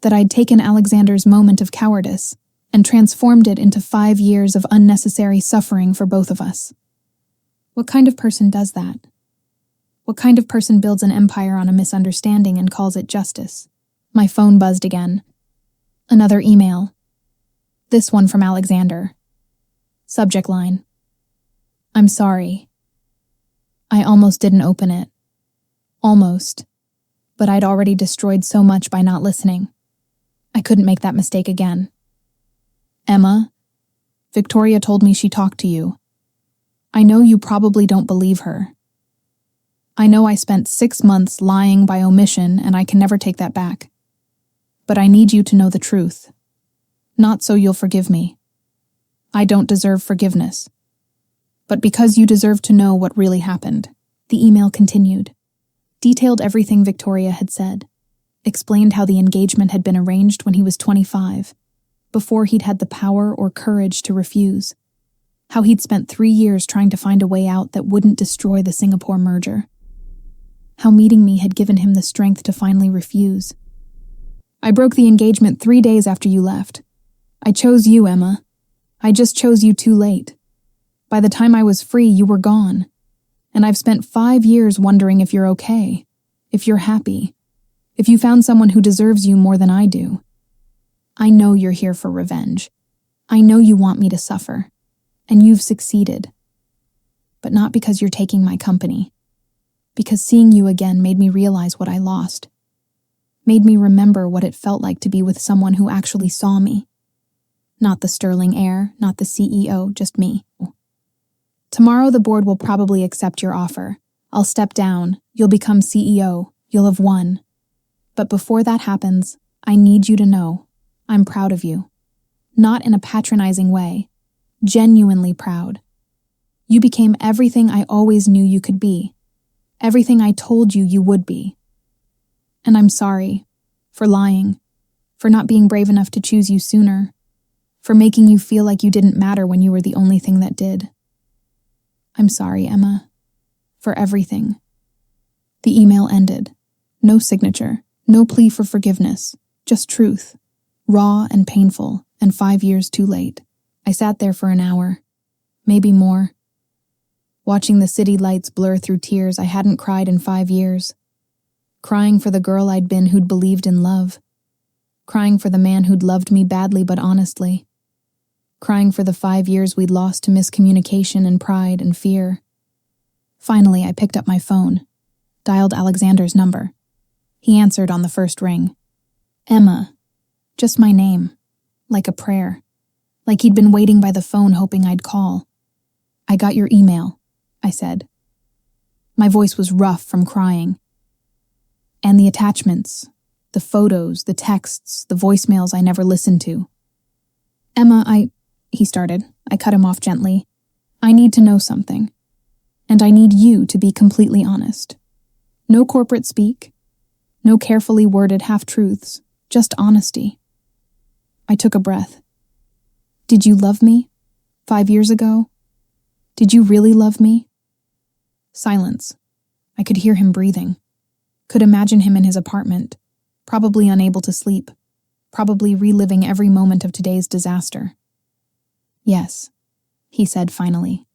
that I'd taken Alexander's moment of cowardice and transformed it into 5 years of unnecessary suffering for both of us. What kind of person does that? What kind of person builds an empire on a misunderstanding and calls it justice? My phone buzzed again. Another email. This one from Alexander. Subject line. I'm sorry. I almost didn't open it. Almost. But I'd already destroyed so much by not listening. I couldn't make that mistake again. Emma, Victoria told me she talked to you. I know you probably don't believe her. I know I spent 6 months lying by omission and I can never take that back. But I need you to know the truth. Not so you'll forgive me. I don't deserve forgiveness. But because you deserve to know what really happened. The email continued. Detailed everything Victoria had said. Explained how the engagement had been arranged when he was 25, before he'd had the power or courage to refuse. How he'd spent 3 years trying to find a way out that wouldn't destroy the Singapore merger. How meeting me had given him the strength to finally refuse. I broke the engagement 3 days after you left. I chose you, Emma. I just chose you too late. By the time I was free, you were gone. And I've spent 5 years wondering if you're okay, if you're happy, if you found someone who deserves you more than I do. I know you're here for revenge. I know you want me to suffer. And you've succeeded. But not because you're taking my company. Because seeing you again made me realize what I lost. Made me remember what it felt like to be with someone who actually saw me. Not the sterling heir, not the CEO, just me. Tomorrow the board will probably accept your offer. I'll step down, you'll become CEO, you'll have won. But before that happens, I need you to know, I'm proud of you. Not in a patronizing way, genuinely proud. You became everything I always knew you could be. Everything I told you you would be. And I'm sorry for lying, for not being brave enough to choose you sooner, for making you feel like you didn't matter when you were the only thing that did. I'm sorry, Emma, for everything. The email ended. No signature, no plea for forgiveness, just truth, raw and painful, and 5 years too late. I sat there for an hour, maybe more. Watching the city lights blur through tears I hadn't cried in 5 years. Crying for the girl I'd been who'd believed in love. Crying for the man who'd loved me badly but honestly. Crying for the 5 years we'd lost to miscommunication and pride and fear. Finally, I picked up my phone, dialed Alexander's number. He answered on the first ring. Emma. Just my name. Like a prayer. Like he'd been waiting by the phone hoping I'd call. I got your email, I said. My voice was rough from crying. And the attachments, the photos, the texts, the voicemails I never listened to. Emma, he started. I cut him off gently. I need to know something. And I need you to be completely honest. No corporate speak. No carefully worded half-truths. Just honesty. I took a breath. Did you love me? 5 years ago? Did you really love me? Silence. I could hear him breathing. Could imagine him in his apartment, probably unable to sleep, probably reliving every moment of today's disaster. Yes, he said finally,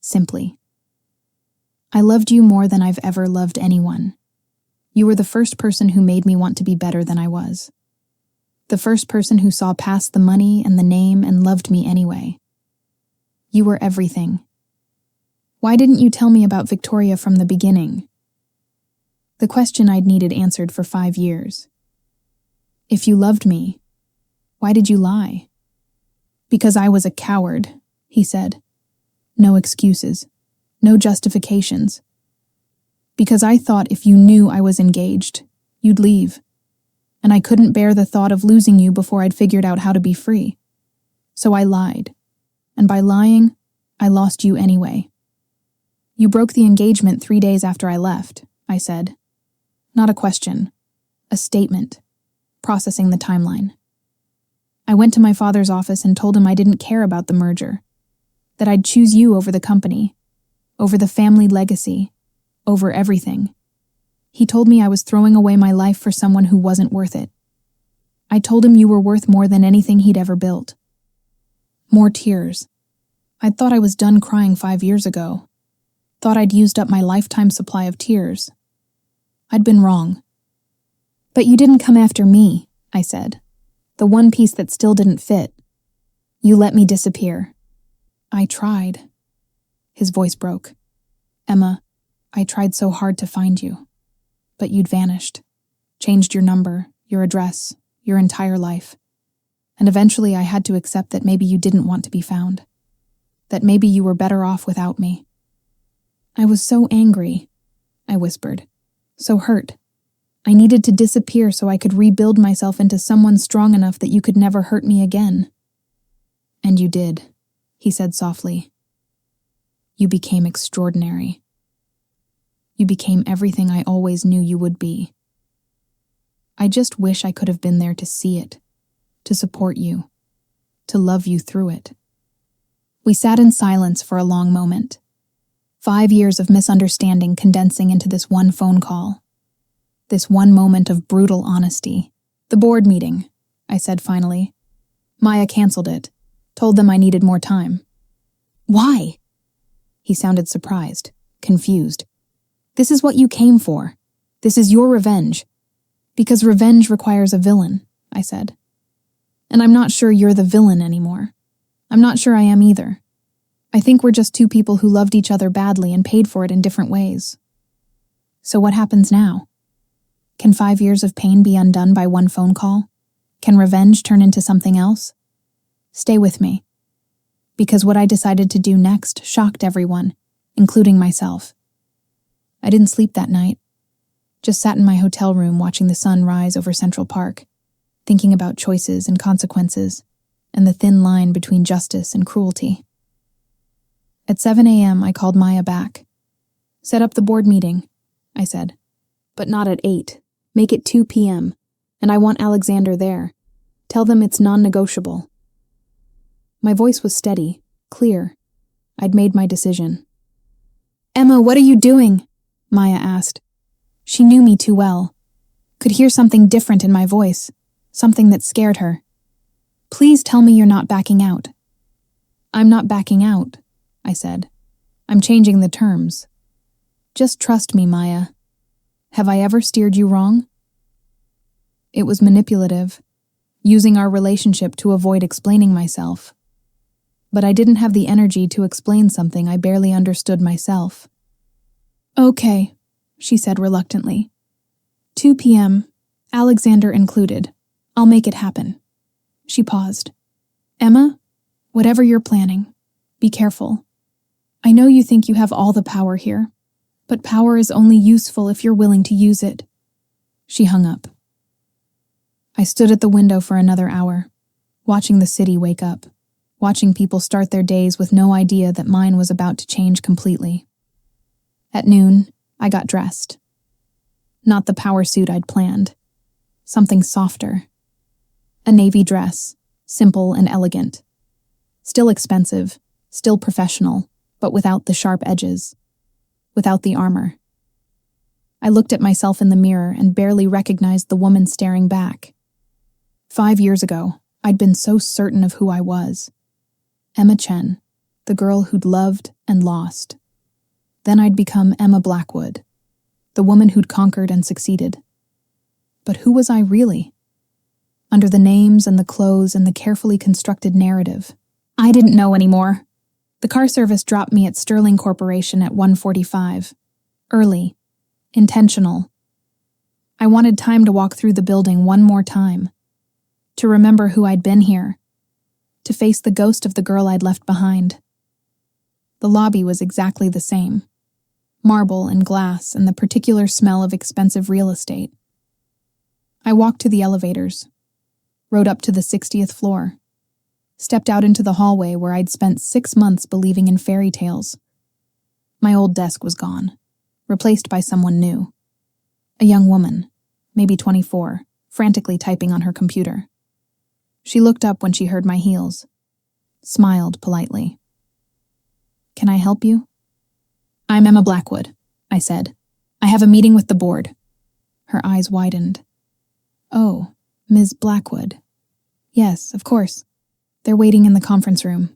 simply. I loved you more than I've ever loved anyone. You were the first person who made me want to be better than I was. The first person who saw past the money and the name and loved me anyway. You were everything. Why didn't you tell me about Victoria from the beginning? The question I'd needed answered for 5 years. If you loved me, why did you lie? Because I was a coward, he said. No excuses, no justifications. Because I thought if you knew I was engaged, you'd leave. And I couldn't bear the thought of losing you before I'd figured out how to be free. So I lied. And by lying, I lost you anyway. You broke the engagement 3 days after I left, I said. Not a question, a statement, processing the timeline. I went to my father's office and told him I didn't care about the merger, that I'd choose you over the company, over the family legacy, over everything. He told me I was throwing away my life for someone who wasn't worth it. I told him you were worth more than anything he'd ever built. More tears. I'd thought I was done crying 5 years ago. Thought I'd used up my lifetime supply of tears. I'd been wrong. But you didn't come after me, I said. The one piece that still didn't fit. You let me disappear. I tried. His voice broke. Emma, I tried so hard to find you. But you'd vanished. Changed your number, your address, your entire life. And eventually I had to accept that maybe you didn't want to be found. That maybe you were better off without me. I was so angry, I whispered. So hurt. I needed to disappear so I could rebuild myself into someone strong enough that you could never hurt me again. And you did, he said softly. You became extraordinary. You became everything I always knew you would be. I just wish I could have been there to see it, to support you, to love you through it. We sat in silence for a long moment. 5 years of misunderstanding condensing into this one phone call. This one moment of brutal honesty. The board meeting, I said finally. Maya canceled it, told them I needed more time. Why? He sounded surprised, confused. This is what you came for. This is your revenge. Because revenge requires a villain, I said. And I'm not sure you're the villain anymore. I'm not sure I am either. I think we're just two people who loved each other badly and paid for it in different ways. So what happens now? Can 5 years of pain be undone by one phone call? Can revenge turn into something else? Stay with me. Because what I decided to do next shocked everyone, including myself. I didn't sleep that night. Just sat in my hotel room watching the sun rise over Central Park, thinking about choices and consequences, and the thin line between justice and cruelty. At 7 a.m., I called Maya back. Set up the board meeting, I said. But not at 8. Make it 2 p.m., and I want Alexander there. Tell them it's non-negotiable. My voice was steady, clear. I'd made my decision. Emma, what are you doing? Maya asked. She knew me too well. Could hear something different in my voice, something that scared her. Please tell me you're not backing out. I'm not backing out, I said. I'm changing the terms. Just trust me, Maya. Have I ever steered you wrong? It was manipulative, using our relationship to avoid explaining myself. But I didn't have the energy to explain something I barely understood myself. Okay, she said reluctantly. 2 p.m., Alexander included. I'll make it happen. She paused. Emma, whatever you're planning, be careful. I know you think you have all the power here, but power is only useful if you're willing to use it. She hung up. I stood at the window for another hour, watching the city wake up, watching people start their days with no idea that mine was about to change completely. At noon, I got dressed. Not the power suit I'd planned. Something softer. A navy dress, simple and elegant. Still expensive, still professional, but without the sharp edges. Without the armor. I looked at myself in the mirror and barely recognized the woman staring back. 5 years ago, I'd been so certain of who I was. Emma Chen, the girl who'd loved and lost. Then I'd become Emma Blackwood, the woman who'd conquered and succeeded. But who was I really? Under the names and the clothes and the carefully constructed narrative, I didn't know anymore. The car service dropped me at Sterling Corporation at 1:45. Early. Intentional. I wanted time to walk through the building one more time. To remember who I'd been here. To face the ghost of the girl I'd left behind. The lobby was exactly the same. Marble and glass and the particular smell of expensive real estate. I walked to the elevators, rode up to the 60th floor, stepped out into the hallway where I'd spent 6 months believing in fairy tales. My old desk was gone, replaced by someone new. A young woman, maybe 24, frantically typing on her computer. She looked up when she heard my heels, smiled politely. "Can I help you?" "I'm Emma Blackwood," I said. "I have a meeting with the board." Her eyes widened. "Oh, Ms. Blackwood. Yes, of course. They're waiting in the conference room.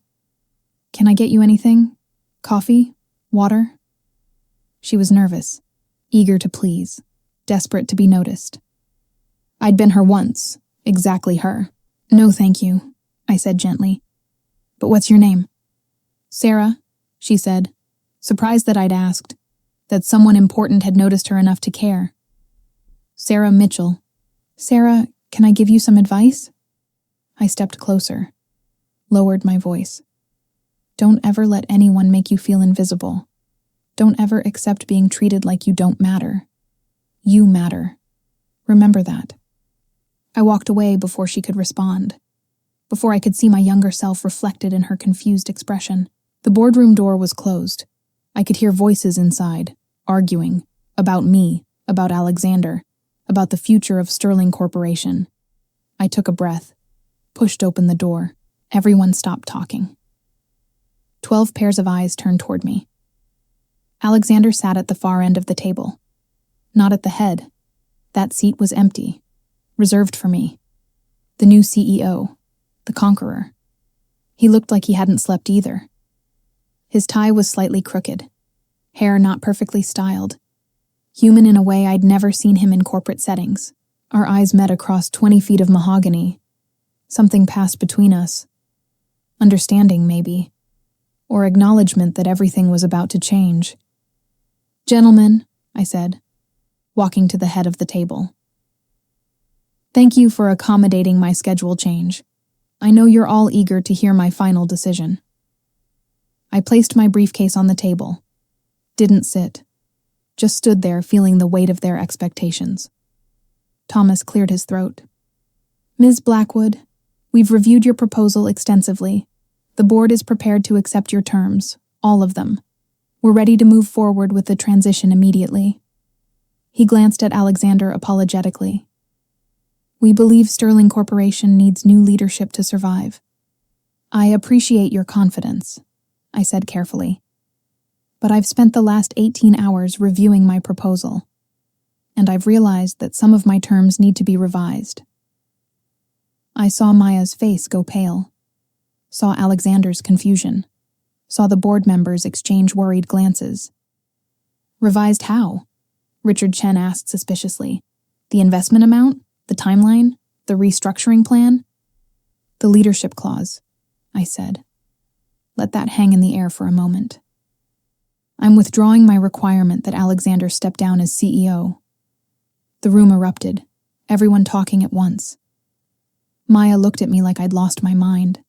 Can I get you anything? Coffee? Water?" She was nervous, eager to please, desperate to be noticed. I'd been her once, exactly her. "No, thank you," I said gently. "But what's your name?" "Sarah," she said, surprised that I'd asked, that someone important had noticed her enough to care. "Sarah Mitchell." "Sarah, can I give you some advice?" I stepped closer, lowered my voice. "Don't ever let anyone make you feel invisible. Don't ever accept being treated like you don't matter. You matter. Remember that." I walked away before she could respond, before I could see my younger self reflected in her confused expression. The boardroom door was closed. I could hear voices inside, arguing, about me, about Alexander, about the future of Sterling Corporation. I took a breath, pushed open the door. Everyone stopped talking. 12 pairs of eyes turned toward me. Alexander sat at the far end of the table. Not at the head. That seat was empty, reserved for me. The new CEO, the conqueror. He looked like he hadn't slept either. His tie was slightly crooked, hair not perfectly styled. Human in a way I'd never seen him in corporate settings. Our eyes met across 20 feet of mahogany. Something passed between us. Understanding, maybe. Or acknowledgement that everything was about to change. "Gentlemen," I said, walking to the head of the table. "Thank you for accommodating my schedule change. I know you're all eager to hear my final decision." I placed my briefcase on the table. Didn't sit. Just stood there feeling the weight of their expectations. Thomas cleared his throat. "Ms. Blackwood, we've reviewed your proposal extensively. The board is prepared to accept your terms, all of them. We're ready to move forward with the transition immediately." He glanced at Alexander apologetically. "We believe Sterling Corporation needs new leadership to survive." "I appreciate your confidence," I said carefully. "But I've spent the last 18 hours reviewing my proposal, and I've realized that some of my terms need to be revised." I saw Maya's face go pale, saw Alexander's confusion, saw the board members exchange worried glances. "Revised how?" Richard Chen asked suspiciously. "The investment amount? The timeline? The restructuring plan?" "The leadership clause," I said. Let that hang in the air for a moment. "I'm withdrawing my requirement that Alexander step down as CEO." The room erupted, everyone talking at once. Maya looked at me like I'd lost my mind.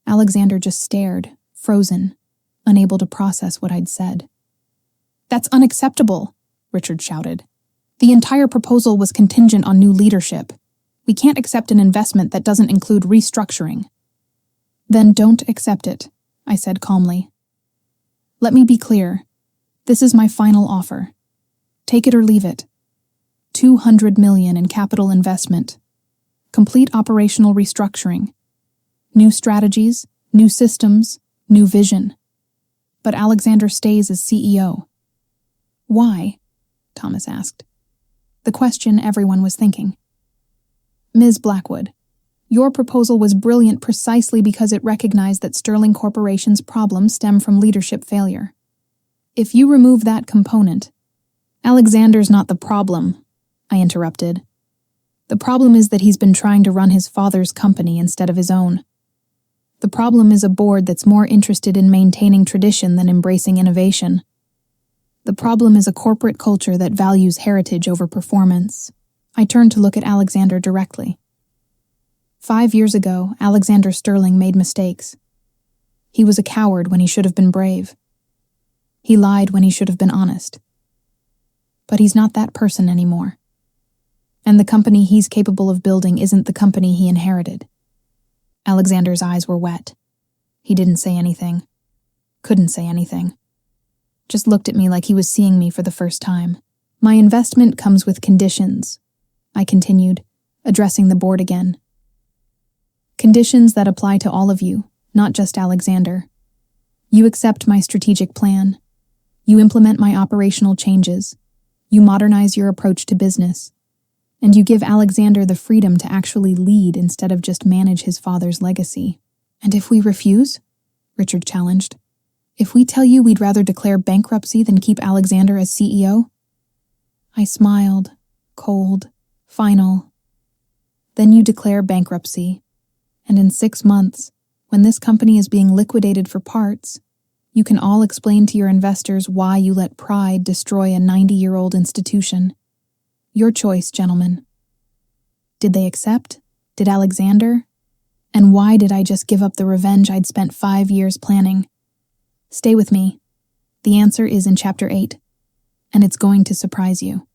Alexander just stared, frozen, unable to process what I'd said. "That's unacceptable," Richard shouted. "The entire proposal was contingent on new leadership. We can't accept an investment that doesn't include restructuring." "Then don't accept it," I said calmly. "Let me be clear. This is my final offer. Take it or leave it. $200 million in capital investment. Complete operational restructuring. New strategies, new systems, new vision. But Alexander stays as CEO." "Why?" Thomas asked. The question everyone was thinking. "Ms. Blackwood, your proposal was brilliant precisely because it recognized that Sterling Corporation's problems stem from leadership failure. If you remove that component..." "Alexander's not the problem," I interrupted. "The problem is that he's been trying to run his father's company instead of his own." The problem is a board that's more interested in maintaining tradition than embracing innovation. The problem is a corporate culture that values heritage over performance. I turned to look at Alexander directly. 5 years ago, Alexander Sterling made mistakes. He was a coward when he should have been brave. He lied when he should have been honest. But he's not that person anymore. And the company he's capable of building isn't the company he inherited. Alexander's eyes were wet. He didn't say anything. Couldn't say anything. Just looked at me like he was seeing me for the first time. My investment comes with conditions, I continued, addressing the board again. Conditions that apply to all of you, not just Alexander. You accept my strategic plan. You implement my operational changes. You modernize your approach to business. And you give Alexander the freedom to actually lead instead of just manage his father's legacy. And if we refuse? Richard challenged. If we tell you we'd rather declare bankruptcy than keep Alexander as CEO? I smiled, cold, final. Then you declare bankruptcy. And in 6 months, when this company is being liquidated for parts, you can all explain to your investors why you let pride destroy a 90-year-old institution. Your choice, gentlemen. Did they accept? Did Alexander? And why did I just give up the revenge I'd spent 5 years planning? Stay with me. The answer is in Chapter 8, and it's going to surprise you.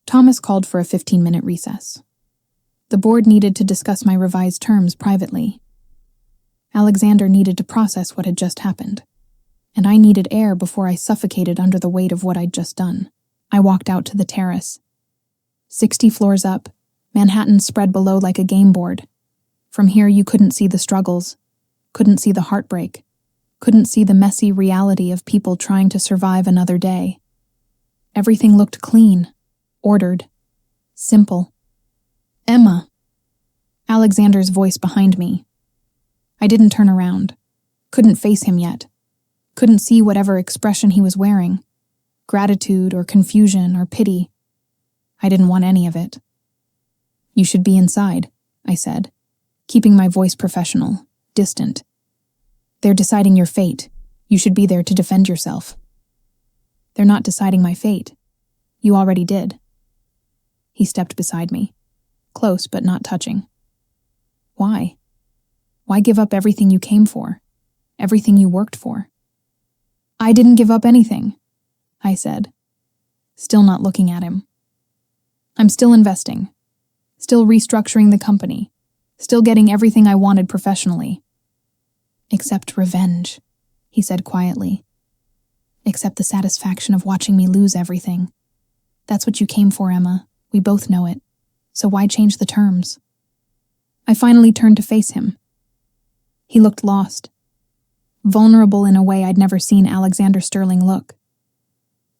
Thomas called for a 15-minute recess. The board needed to discuss my revised terms privately. Alexander needed to process what had just happened, and I needed air before I suffocated under the weight of what I'd just done. I walked out to the terrace. 60 floors up, Manhattan spread below like a game board. From here you couldn't see the struggles, couldn't see the heartbreak, couldn't see the messy reality of people trying to survive another day. Everything looked clean, ordered, simple. Emma! Alexander's voice behind me. I didn't turn around. Couldn't face him yet. Couldn't see whatever expression he was wearing. Gratitude or confusion or pity. I didn't want any of it. You should be inside, I said, keeping my voice professional, distant. They're deciding your fate. You should be there to defend yourself. They're not deciding my fate. You already did. He stepped beside me, close but not touching. Why? Why give up everything you came for? Everything you worked for? I didn't give up anything, I said, still not looking at him. I'm still investing, still restructuring the company, still getting everything I wanted professionally. Except revenge, he said quietly. Except the satisfaction of watching me lose everything. That's what you came for, Emma. We both know it. So why change the terms? I finally turned to face him. He looked lost, vulnerable in a way I'd never seen Alexander Sterling look.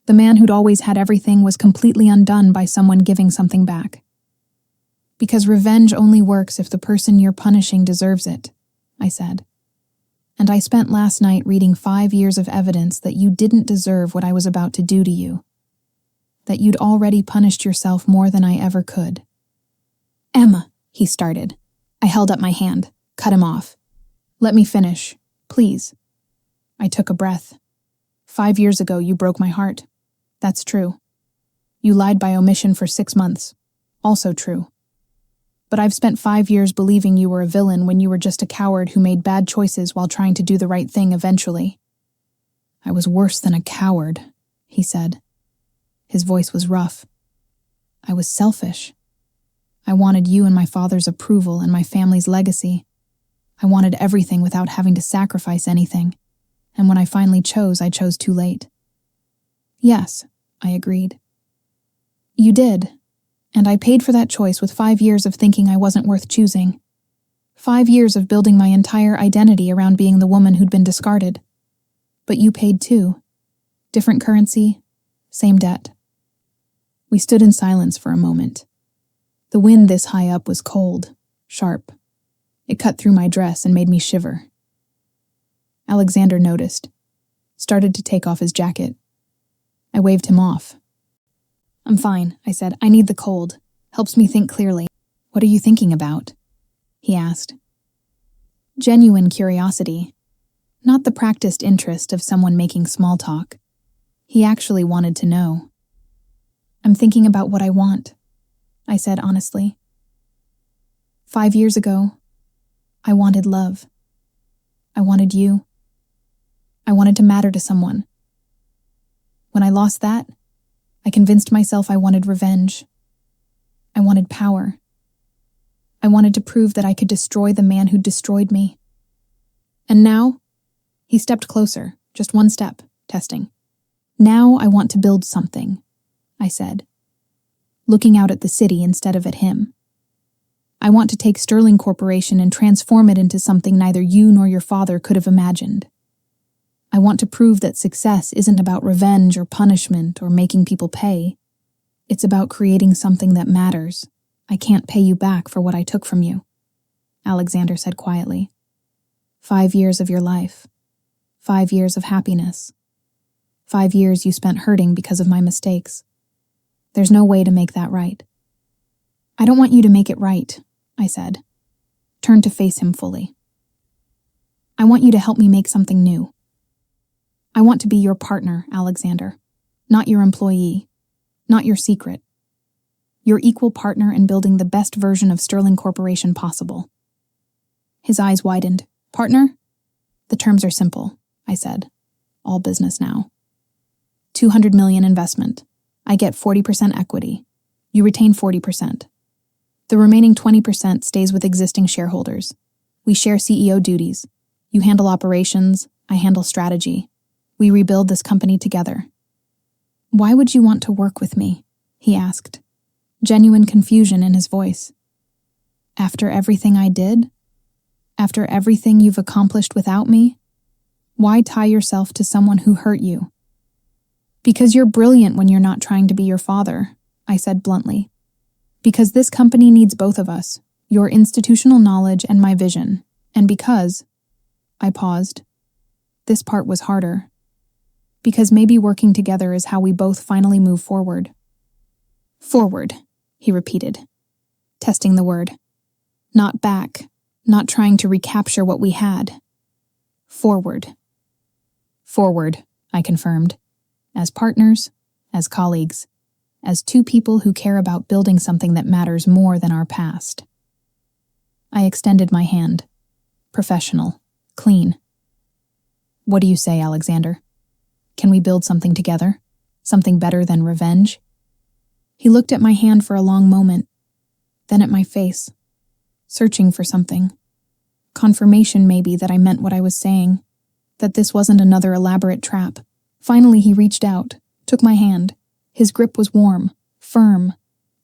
The man who'd always had everything was completely undone by someone giving something back. Because revenge only works if the person you're punishing deserves it, I said. And I spent last night reading 5 years of evidence that you didn't deserve what I was about to do to you. That you'd already punished yourself more than I ever could. Emma, he started. I held up my hand, cut him off. Let me finish, please. I took a breath. 5 years ago, you broke my heart. That's true. You lied by omission for 6 months. Also true. But I've spent 5 years believing you were a villain when you were just a coward who made bad choices while trying to do the right thing eventually. I was worse than a coward, he said. His voice was rough. I was selfish. I wanted you and my father's approval and my family's legacy. I wanted everything without having to sacrifice anything. And when I finally chose, I chose too late. Yes, I agreed. You did. And I paid for that choice with 5 years of thinking I wasn't worth choosing. 5 years of building my entire identity around being the woman who'd been discarded. But you paid too. Different currency, same debt. We stood in silence for a moment. The wind this high up was cold, sharp. It cut through my dress and made me shiver. Alexander noticed, started to take off his jacket. I waved him off. I'm fine, I said. I need the cold. Helps me think clearly. What are you thinking about? He asked. Genuine curiosity, not the practiced interest of someone making small talk. He actually wanted to know. "I'm thinking about what I want," I said honestly. 5 years ago, I wanted love. I wanted you. I wanted to matter to someone. When I lost that, I convinced myself I wanted revenge. I wanted power. I wanted to prove that I could destroy the man who destroyed me. And now, he stepped closer, just one step, testing. "Now I want to build something," I said, looking out at the city instead of at him. "I want to take Sterling Corporation and transform it into something neither you nor your father could have imagined. I want to prove that success isn't about revenge or punishment or making people pay. It's about creating something that matters. I can't pay you back for what I took from you," Alexander said quietly. 5 years of your life. 5 years of happiness. 5 years you spent hurting because of my mistakes. There's no way to make that right. "I don't want you to make it right," I said, turned to face him fully. "I want you to help me make something new. I want to be your partner, Alexander, not your employee, not your secret. Your equal partner in building the best version of Sterling Corporation possible." His eyes widened. "Partner? The terms are simple," I said. "All business now. 200 million investment. I get 40% equity. You retain 40%. The remaining 20% stays with existing shareholders. We share CEO duties. You handle operations, I handle strategy. We rebuild this company together." "Why would you want to work with me?" he asked, genuine confusion in his voice. "After everything I did? After everything you've accomplished without me? Why tie yourself to someone who hurt you?" "Because you're brilliant when you're not trying to be your father," I said bluntly. "Because this company needs both of us, your institutional knowledge and my vision. And because," I paused, "this part was harder. Because maybe working together is how we both finally move forward." "Forward," he repeated, testing the word. "Not back, not trying to recapture what we had. Forward." "Forward," I confirmed. "As partners, as colleagues, as two people who care about building something that matters more than our past." I extended my hand. Professional, clean. "What do you say, Alexander? Can we build something together? Something better than revenge?" He looked at my hand for a long moment, then at my face, searching for something. Confirmation, maybe, that I meant what I was saying, that this wasn't another elaborate trap. Finally, he reached out, took my hand. His grip was warm, firm,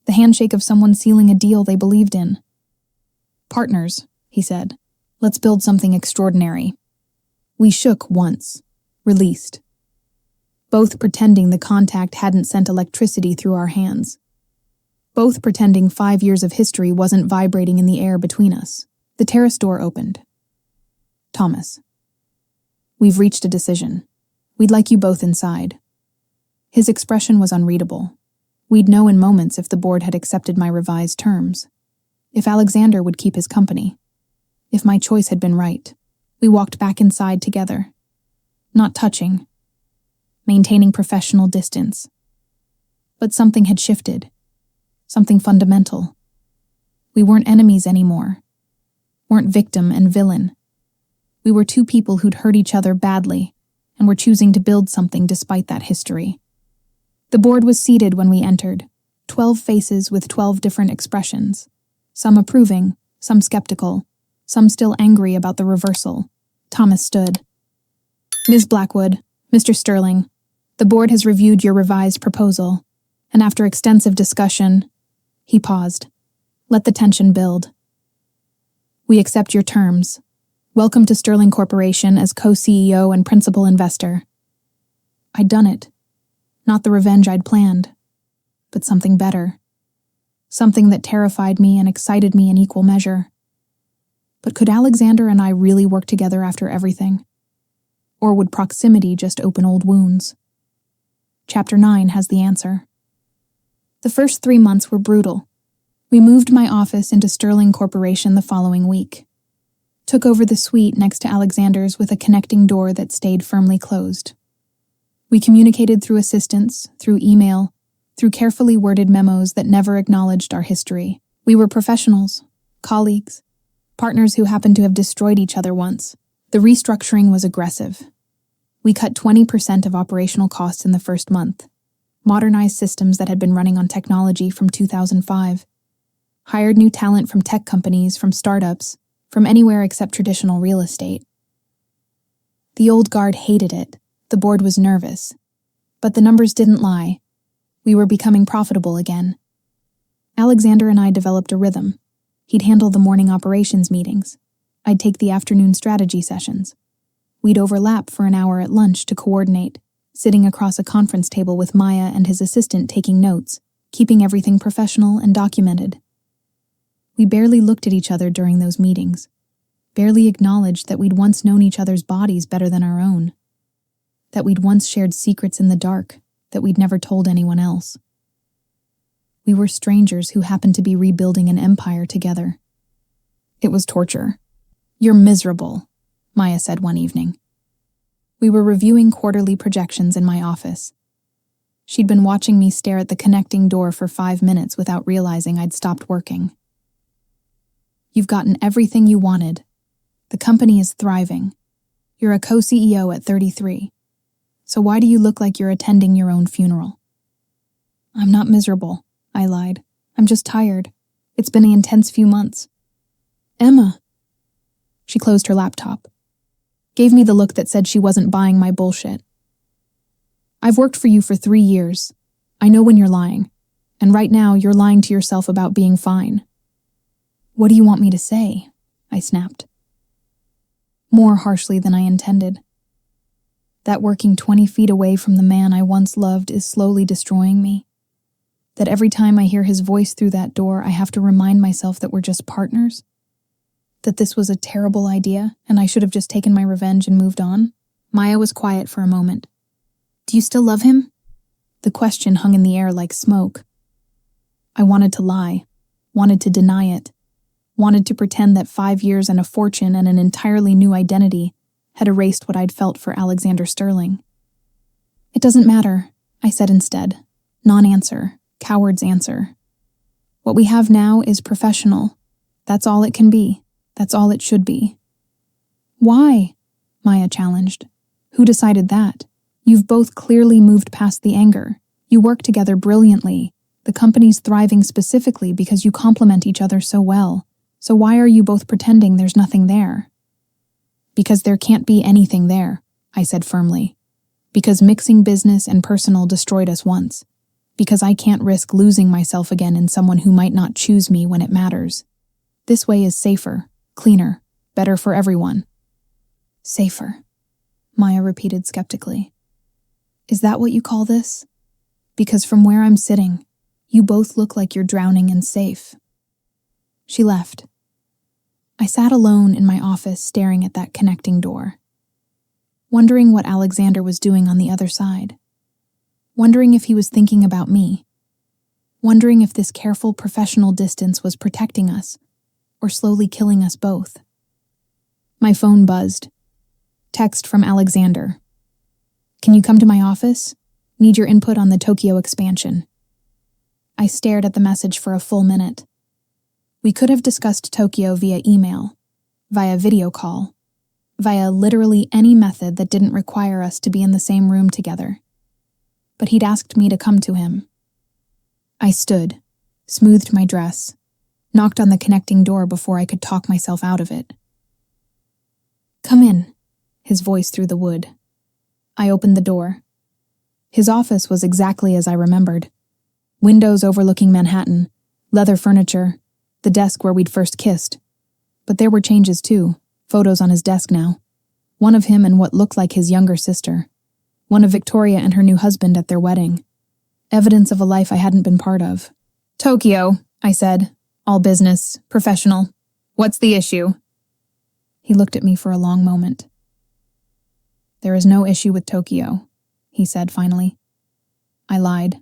the handshake of someone sealing a deal they believed in. "Partners," he said, "let's build something extraordinary." We shook once, released, both pretending the contact hadn't sent electricity through our hands. Both pretending 5 years of history wasn't vibrating in the air between us. The terrace door opened. "Thomas, we've reached a decision. We'd like you both inside." His expression was unreadable. We'd know in moments if the board had accepted my revised terms, if Alexander would keep his company, if my choice had been right. We walked back inside together, not touching, maintaining professional distance. But something had shifted, something fundamental. We weren't enemies anymore, weren't victim and villain. We were two people who'd hurt each other badly and were choosing to build something despite that history. The board was seated when we entered, 12 faces with 12 different expressions, some approving, some skeptical, some still angry about the reversal. Thomas stood. "Ms. Blackwood, Mr. Sterling, the board has reviewed your revised proposal, and after extensive discussion," he paused, "let the tension build. We accept your terms. Welcome to Sterling Corporation as co-CEO and principal investor." I'd done it. Not the revenge I'd planned, but something better. Something that terrified me and excited me in equal measure. But could Alexander and I really work together after everything? Or would proximity just open old wounds? Chapter 9 has the answer. The first 3 months were brutal. We moved my office into Sterling Corporation the following week. took over the suite next to Alexander's with a connecting door that stayed firmly closed. We communicated through assistants, through email, through carefully worded memos that never acknowledged our history. We were professionals, colleagues, partners who happened to have destroyed each other once. The restructuring was aggressive. We cut 20% of operational costs in the first month, modernized systems that had been running on technology from 2005, hired new talent from tech companies, from startups, from anywhere except traditional real estate. The old guard hated it. The board was nervous. But the numbers didn't lie. We were becoming profitable again. Alexander and I developed a rhythm. He'd handle the morning operations meetings. I'd take the afternoon strategy sessions. We'd overlap for an hour at lunch to coordinate, sitting across a conference table with Maya and his assistant taking notes, keeping everything professional and documented. We barely looked at each other during those meetings, barely acknowledged that we'd once known each other's bodies better than our own, that we'd once shared secrets in the dark that we'd never told anyone else. We were strangers who happened to be rebuilding an empire together. It was torture. "You're miserable," Maya said one evening. We were reviewing quarterly projections in my office. She'd been watching me stare at the connecting door for 5 minutes without realizing I'd stopped working. "You've gotten everything you wanted. The company is thriving. You're a co-CEO at 33. So why do you look like you're attending your own funeral?" "I'm not miserable," I lied. "I'm just tired. It's been an intense few months." "Emma." She closed her laptop, gave me the look that said she wasn't buying my bullshit. "I've worked for you for 3 years. I know when you're lying. And right now, you're lying to yourself about being fine." "What do you want me to say?" I snapped. More harshly than I intended. That working 20 feet away from the man I once loved is slowly destroying me. That every time I hear his voice through that door, I have to remind myself that we're just partners. That this was a terrible idea, and I should have just taken my revenge and moved on. Maya was quiet for a moment. "Do you still love him?" The question hung in the air like smoke. I wanted to lie, wanted to deny it, wanted to pretend that 5 years and a fortune and an entirely new identity had erased what I'd felt for Alexander Sterling. "It doesn't matter," I said instead. Non-answer. Coward's answer. "What we have now is professional. That's all it can be. That's all it should be." "Why?" Maya challenged. "Who decided that? You've both clearly moved past the anger. You work together brilliantly. The company's thriving specifically because you complement each other so well. So why are you both pretending there's nothing there?" "Because there can't be anything there," I said firmly. "Because mixing business and personal destroyed us once. Because I can't risk losing myself again in someone who might not choose me when it matters. This way is safer, cleaner, better for everyone." "Safer," Maya repeated skeptically. "Is that what you call this? Because from where I'm sitting, you both look like you're drowning and safe." She left. I sat alone in my office staring at that connecting door, wondering what Alexander was doing on the other side. Wondering if he was thinking about me. Wondering if this careful professional distance was protecting us or slowly killing us both. My phone buzzed. Text from Alexander. "Can you come to my office? Need your input on the Tokyo expansion." I stared at the message for a full minute. We could have discussed Tokyo via email, via video call, via literally any method that didn't require us to be in the same room together. But he'd asked me to come to him. I stood, smoothed my dress, knocked on the connecting door before I could talk myself out of it. "Come in," his voice through the wood. I opened the door. His office was exactly as I remembered. Windows overlooking Manhattan, leather furniture, the desk where we'd first kissed. But there were changes too, photos on his desk now. One of him and what looked like his younger sister. One of Victoria and her new husband at their wedding. Evidence of a life I hadn't been part of. "Tokyo," I said, all business, professional. "What's the issue?" He looked at me for a long moment. "There is no issue with Tokyo," he said finally. I lied.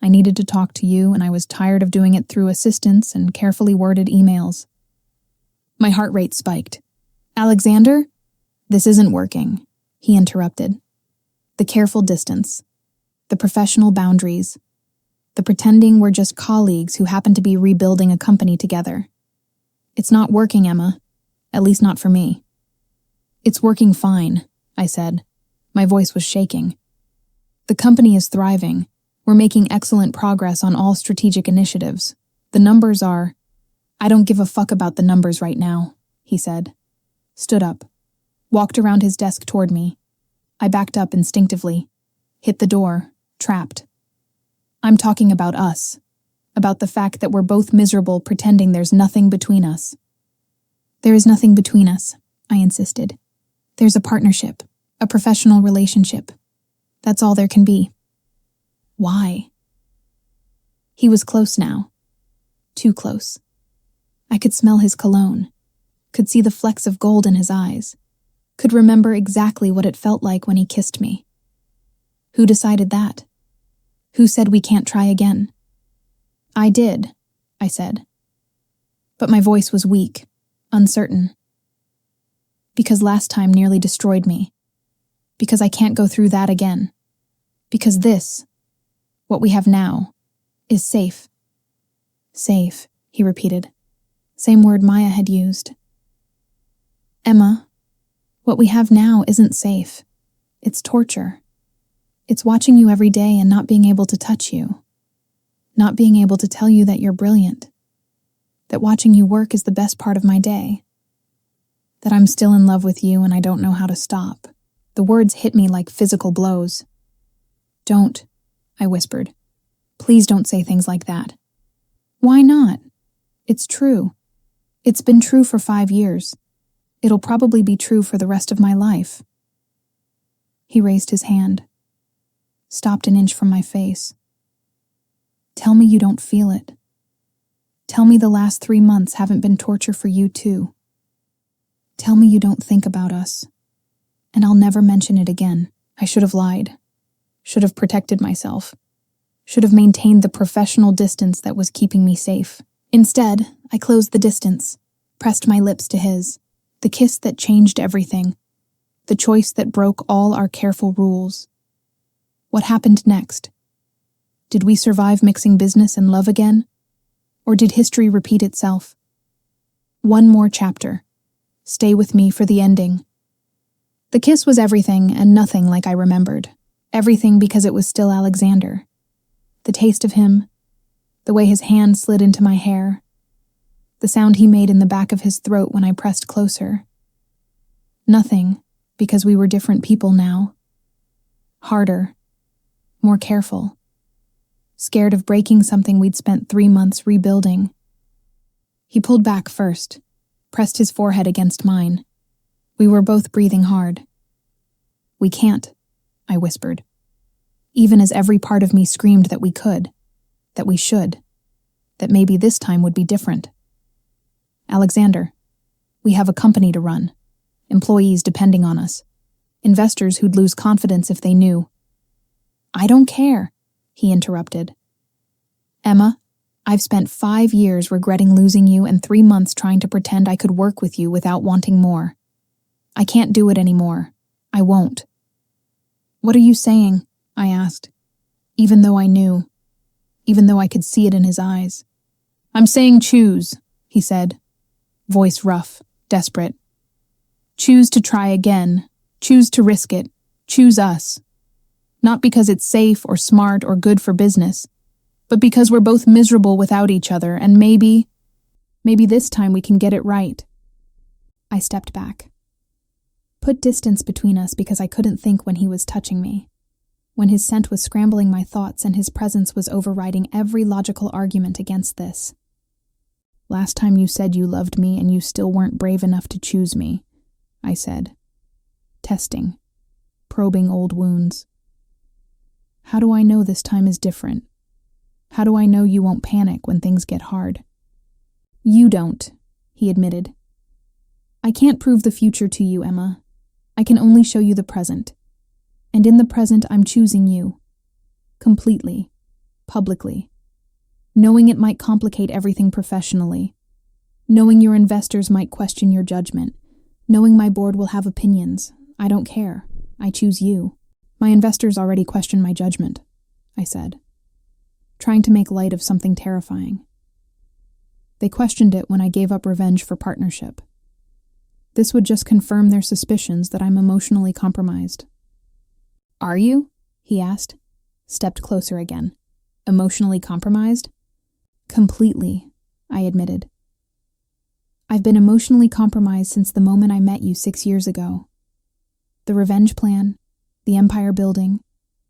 I needed to talk to you, and I was tired of doing it through assistants and carefully worded emails. My heart rate spiked. Alexander? This isn't working, he interrupted. The careful distance, the professional boundaries, the pretending we're just colleagues who happen to be rebuilding a company together. It's not working, Emma. At least not for me. It's working fine, I said. My voice was shaking. The company is thriving. We're making excellent progress on all strategic initiatives. The numbers are... I don't give a fuck about the numbers right now, he said. Stood up. Walked around his desk toward me. I backed up instinctively. Hit the door. Trapped. I'm talking about us. About the fact that we're both miserable pretending there's nothing between us. There is nothing between us, I insisted. There's a partnership. A professional relationship. That's all there can be. Why? He was close now. Too close. I could smell his cologne. Could see the flecks of gold in his eyes. Could remember exactly what it felt like when he kissed me. Who decided that? Who said we can't try again? I did, I said. But my voice was weak, uncertain. Because last time nearly destroyed me. Because I can't go through that again. Because this, what we have now, is safe. Safe, he repeated. Same word Maya had used. Emma, what we have now isn't safe. It's torture. It's watching you every day and not being able to touch you. Not being able to tell you that you're brilliant. That watching you work is the best part of my day. That I'm still in love with you and I don't know how to stop. The words hit me like physical blows. Don't, I whispered. Please don't say things like that. Why not? It's true. It's been true for 5 years. It'll probably be true for the rest of my life. He raised his hand. Stopped an inch from my face. Tell me you don't feel it. Tell me the last 3 months haven't been torture for you too. Tell me you don't think about us. And I'll never mention it again. I should have lied. Should have protected myself. Should have maintained the professional distance that was keeping me safe. Instead, I closed the distance, pressed my lips to his, the kiss that changed everything, the choice that broke all our careful rules. What happened next? Did we survive mixing business and love again? Or did history repeat itself? One more chapter. Stay with me for the ending. The kiss was everything and nothing like I remembered. Everything because it was still Alexander. The taste of him, the way his hand slid into my hair, the sound he made in the back of his throat when I pressed closer. Nothing, because we were different people now. Harder, more careful, scared of breaking something we'd spent 3 months rebuilding. He pulled back first, pressed his forehead against mine. We were both breathing hard. We can't, I whispered, even as every part of me screamed that we could, that we should, that maybe this time would be different. Alexander, we have a company to run, employees depending on us, investors who'd lose confidence if they knew. I don't care, he interrupted. Emma, I've spent 5 years regretting losing you and 3 months trying to pretend I could work with you without wanting more. I can't do it anymore. I won't. What are you saying? I asked, even though I knew, even though I could see it in his eyes. I'm saying choose, he said, voice rough, desperate. Choose to try again. Choose to risk it. Choose us. Not because it's safe or smart or good for business, but because we're both miserable without each other and maybe this time we can get it right. I stepped back. Put distance between us because I couldn't think when he was touching me, when his scent was scrambling my thoughts and his presence was overriding every logical argument against this. Last time you said you loved me and you still weren't brave enough to choose me, I said. Testing. Probing old wounds. How do I know this time is different? How do I know you won't panic when things get hard? You don't, he admitted. I can't prove the future to you, Emma. I can only show you the present. And in the present, I'm choosing you. Completely. Publicly. Knowing it might complicate everything professionally. Knowing your investors might question your judgment. Knowing my board will have opinions, I don't care. I choose you. My investors already question my judgment, I said, trying to make light of something terrifying. They questioned it when I gave up revenge for partnership. This would just confirm their suspicions that I'm emotionally compromised. Are you? He asked, stepped closer again. Emotionally compromised? Completely, I admitted. I've been emotionally compromised since the moment I met you 6 years ago. The revenge plan, the empire building,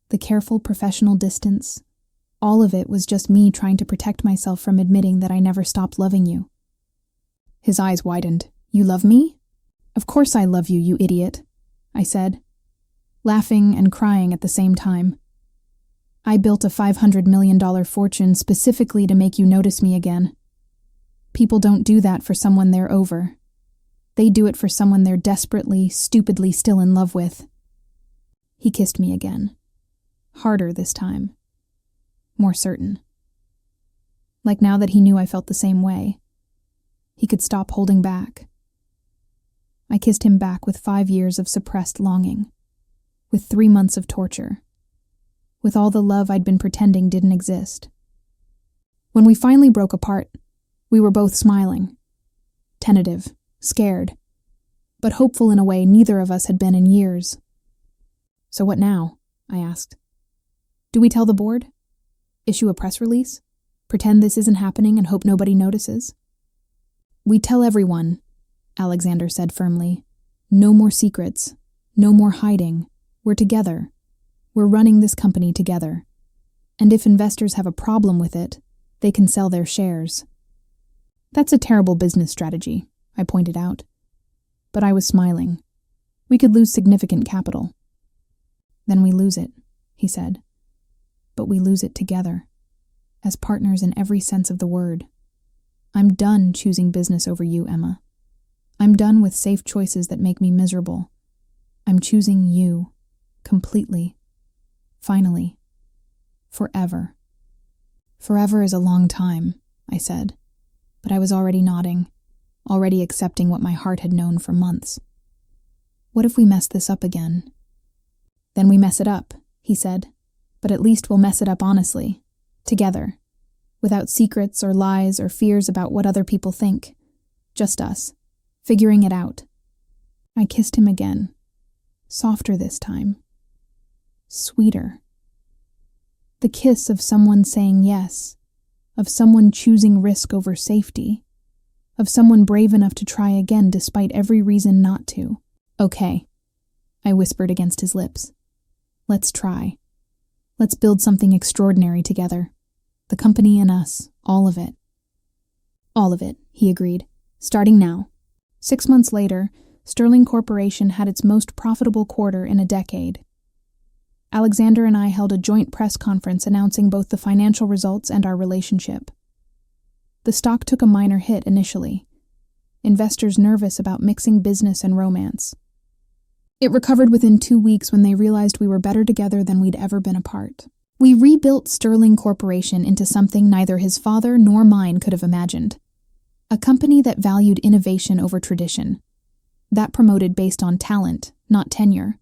the careful professional distance, all of it was just me trying to protect myself from admitting that I never stopped loving you. His eyes widened. You love me? Of course I love you, you idiot, I said, laughing and crying at the same time. I built a $500 million fortune specifically to make you notice me again. People don't do that for someone they're over. They do it for someone they're desperately, stupidly still in love with. He kissed me again. Harder this time. More certain. Like now that he knew I felt the same way. He could stop holding back. I kissed him back with 5 years of suppressed longing. With 3 months of torture. With all the love I'd been pretending didn't exist. When we finally broke apart, we were both smiling. Tentative, scared, but hopeful in a way neither of us had been in years. So what now? I asked. Do we tell the board? Issue a press release? Pretend this isn't happening and hope nobody notices? We tell everyone, Alexander said firmly. No more secrets. No more hiding. We're together. We're running this company together. And if investors have a problem with it, they can sell their shares. That's a terrible business strategy, I pointed out. But I was smiling. We could lose significant capital. Then we lose it, he said. But we lose it together, as partners in every sense of the word. I'm done choosing business over you, Emma. I'm done with safe choices that make me miserable. I'm choosing you, completely. Finally. Forever. Forever is a long time, I said, but I was already nodding, already accepting what my heart had known for months. What if we mess this up again? Then we mess it up, he said, but at least we'll mess it up honestly, together, without secrets or lies or fears about what other people think. Just us, figuring it out. I kissed him again, softer this time. Sweeter. The kiss of someone saying yes, of someone choosing risk over safety, of someone brave enough to try again despite every reason not to. Okay, I whispered against his lips. Let's try. Let's build something extraordinary together. The company and us, all of it. All of it, he agreed, starting now. 6 months later, Sterling Corporation had its most profitable quarter in a decade. Alexander and I held a joint press conference announcing both the financial results and our relationship. The stock took a minor hit initially, investors nervous about mixing business and romance. It recovered within 2 weeks when they realized we were better together than we'd ever been apart. We rebuilt Sterling Corporation into something neither his father nor mine could have imagined. A company that valued innovation over tradition. That promoted based on talent, not tenure.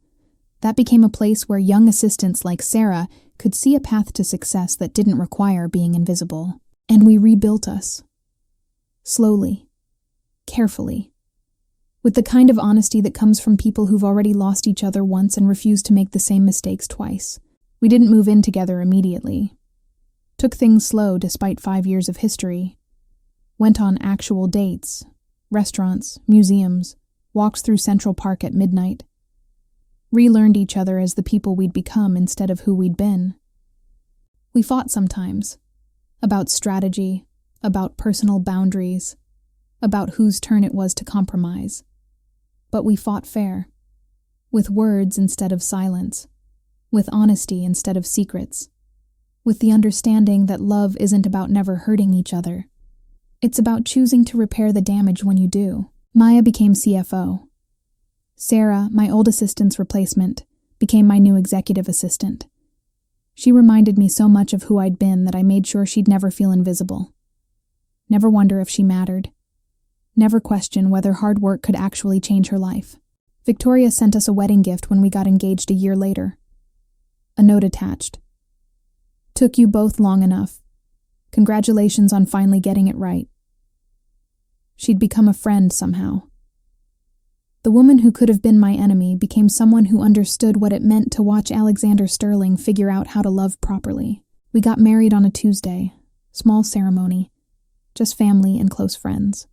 That became a place where young assistants like Sarah could see a path to success that didn't require being invisible. And we rebuilt us. Slowly. Carefully. With the kind of honesty that comes from people who've already lost each other once and refuse to make the same mistakes twice. We didn't move in together immediately. Took things slow despite 5 years of history. Went on actual dates, restaurants, museums, walks through Central Park at midnight. Relearned each other as the people we'd become instead of who we'd been. We fought sometimes. About strategy, about personal boundaries, about whose turn it was to compromise. But we fought fair. With words instead of silence. With honesty instead of secrets. With the understanding that love isn't about never hurting each other. It's about choosing to repair the damage when you do. Maya became CFO. Sarah, my old assistant's replacement, became my new executive assistant. She reminded me so much of who I'd been that I made sure she'd never feel invisible. Never wonder if she mattered. never question whether hard work could actually change her life. Victoria sent us a wedding gift when we got engaged a year later. A note attached. Took you both long enough. Congratulations on finally getting it right. She'd become a friend somehow. The woman who could have been my enemy became someone who understood what it meant to watch Alexander Sterling figure out how to love properly. We got married on a Tuesday, small ceremony, just family and close friends.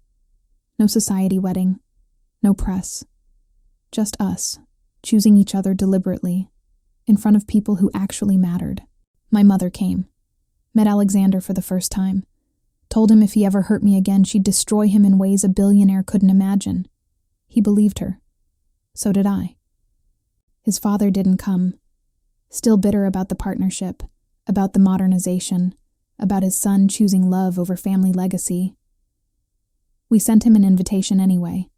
No society wedding, no press. Just us, choosing each other deliberately, in front of people who actually mattered. My mother came, met Alexander for the first time, told him if he ever hurt me again, she'd destroy him in ways a billionaire couldn't imagine. He believed her. So did I. His father didn't come, still bitter about the partnership, about the modernization, about his son choosing love over family legacy. We sent him an invitation anyway.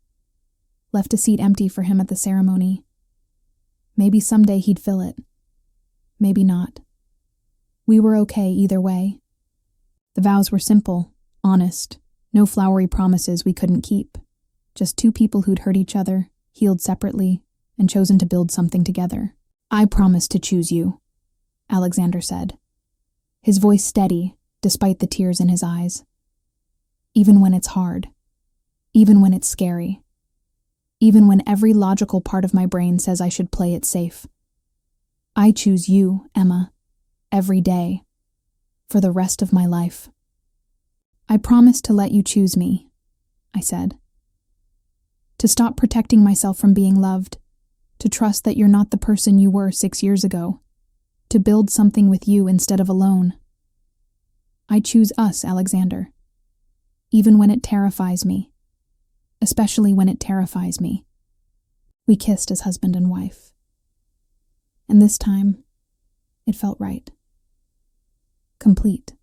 Left a seat empty for him at the ceremony. Maybe someday he'd fill it. Maybe not. We were okay either way. The vows were simple, honest, no flowery promises we couldn't keep. Just two people who'd hurt each other, healed separately, and chosen to build something together. I promise to choose you, Alexander said, his voice steady despite the tears in his eyes. Even when it's hard. Even when it's scary. Even when every logical part of my brain says I should play it safe. I choose you, Emma, every day, for the rest of my life. I promise to let you choose me, I said. To stop protecting myself from being loved, to trust that you're not the person you were 6 years ago, to build something with you instead of alone. I choose us, Alexander, even when it terrifies me. Especially when it terrifies me. We kissed as husband and wife. And this time, it felt right. Complete.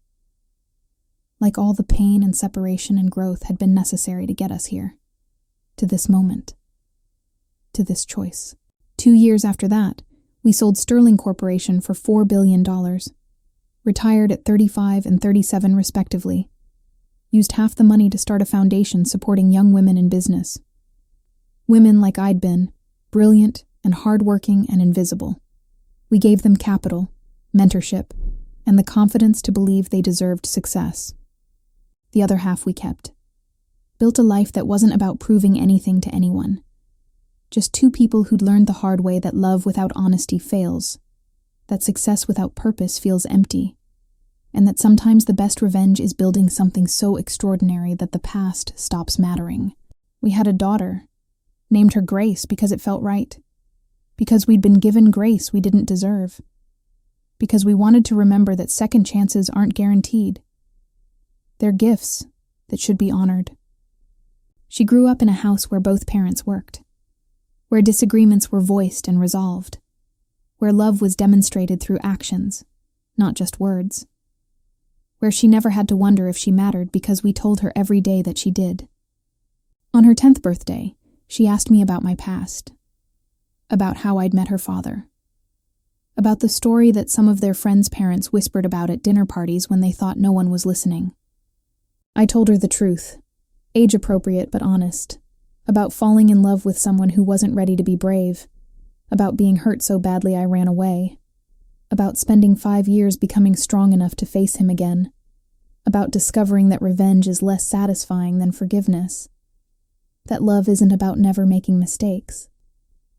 Like all the pain and separation and growth had been necessary to get us here. To this moment. To this choice. 2 years after that, we sold Sterling Corporation for $4 billion. Retired at 35 and 37 respectively. Used half the money to start a foundation supporting young women in business. Women like I'd been, brilliant and hardworking and invisible. We gave them capital, mentorship, and the confidence to believe they deserved success. The other half we kept. Built a life that wasn't about proving anything to anyone. Just two people who'd learned the hard way that love without honesty fails, that success without purpose feels empty, and that sometimes the best revenge is building something so extraordinary that the past stops mattering. We had a daughter, named her Grace because it felt right, because we'd been given grace we didn't deserve, because we wanted to remember that second chances aren't guaranteed. They're gifts that should be honored. She grew up in a house where both parents worked, where disagreements were voiced and resolved, where love was demonstrated through actions, not just words, where she never had to wonder if she mattered because we told her every day that she did. On her 10th birthday, she asked me about my past, about how I'd met her father, about the story that some of their friends' parents whispered about at dinner parties when they thought no one was listening. I told her the truth, age-appropriate but honest, about falling in love with someone who wasn't ready to be brave, about being hurt so badly I ran away, about spending 5 years becoming strong enough to face him again, about discovering that revenge is less satisfying than forgiveness, that love isn't about never making mistakes.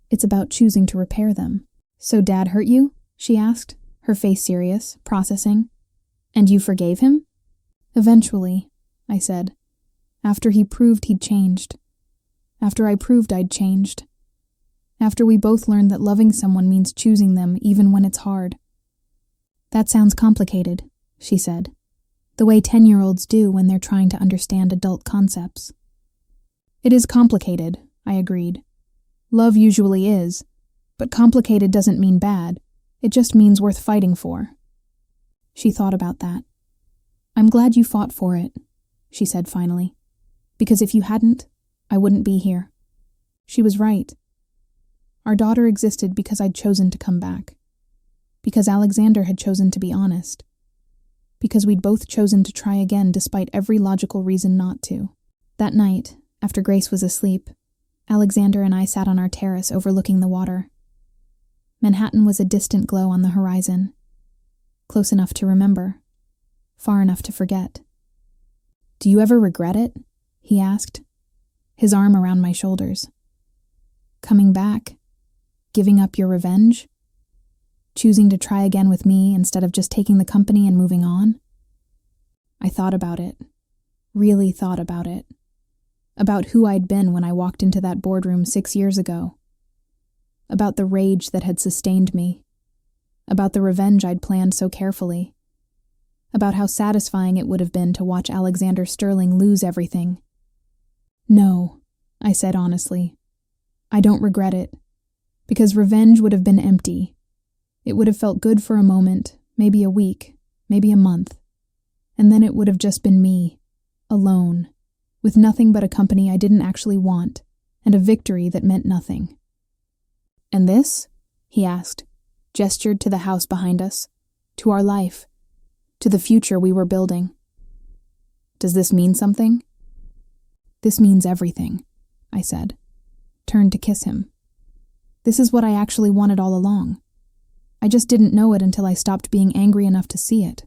It's about choosing to repair them. So Dad hurt you? She asked, her face serious, processing. And you forgave him? Eventually, I said, after he proved he'd changed. After I proved I'd changed. After we both learned that loving someone means choosing them even when it's hard. That sounds complicated, she said, the way 10-year-olds do when they're trying to understand adult concepts. It is complicated, I agreed. Love usually is, but complicated doesn't mean bad. It just means worth fighting for. She thought about that. I'm glad you fought for it, she said finally, because if you hadn't, I wouldn't be here. She was right. Our daughter existed because I'd chosen to come back. Because Alexander had chosen to be honest. Because we'd both chosen to try again despite every logical reason not to. That night, After Grace was asleep, Alexander and I sat on our terrace overlooking the water. Manhattan was a distant glow on the horizon, close enough to remember, far enough to forget. "Do you ever regret it?" he asked, his arm around my shoulders. "Coming back? Giving up your revenge? Choosing to try again with me instead of just taking the company and moving on?" I thought about it, really thought about it, about who I'd been when I walked into that boardroom 6 years ago, about the rage that had sustained me, about the revenge I'd planned so carefully, about how satisfying it would have been to watch Alexander Sterling lose everything. "No," I said honestly, "I don't regret it, because revenge would have been empty. It would have felt good for a moment, maybe a week, maybe a month, and then it would have just been me, alone, with nothing but a company I didn't actually want, and a victory that meant nothing." "And this?" he asked, gestured to the house behind us, to our life, to the future we were building. "Does this mean something?" "This means everything," I said, turned to kiss him. "This is what I actually wanted all along. I just didn't know it until I stopped being angry enough to see it."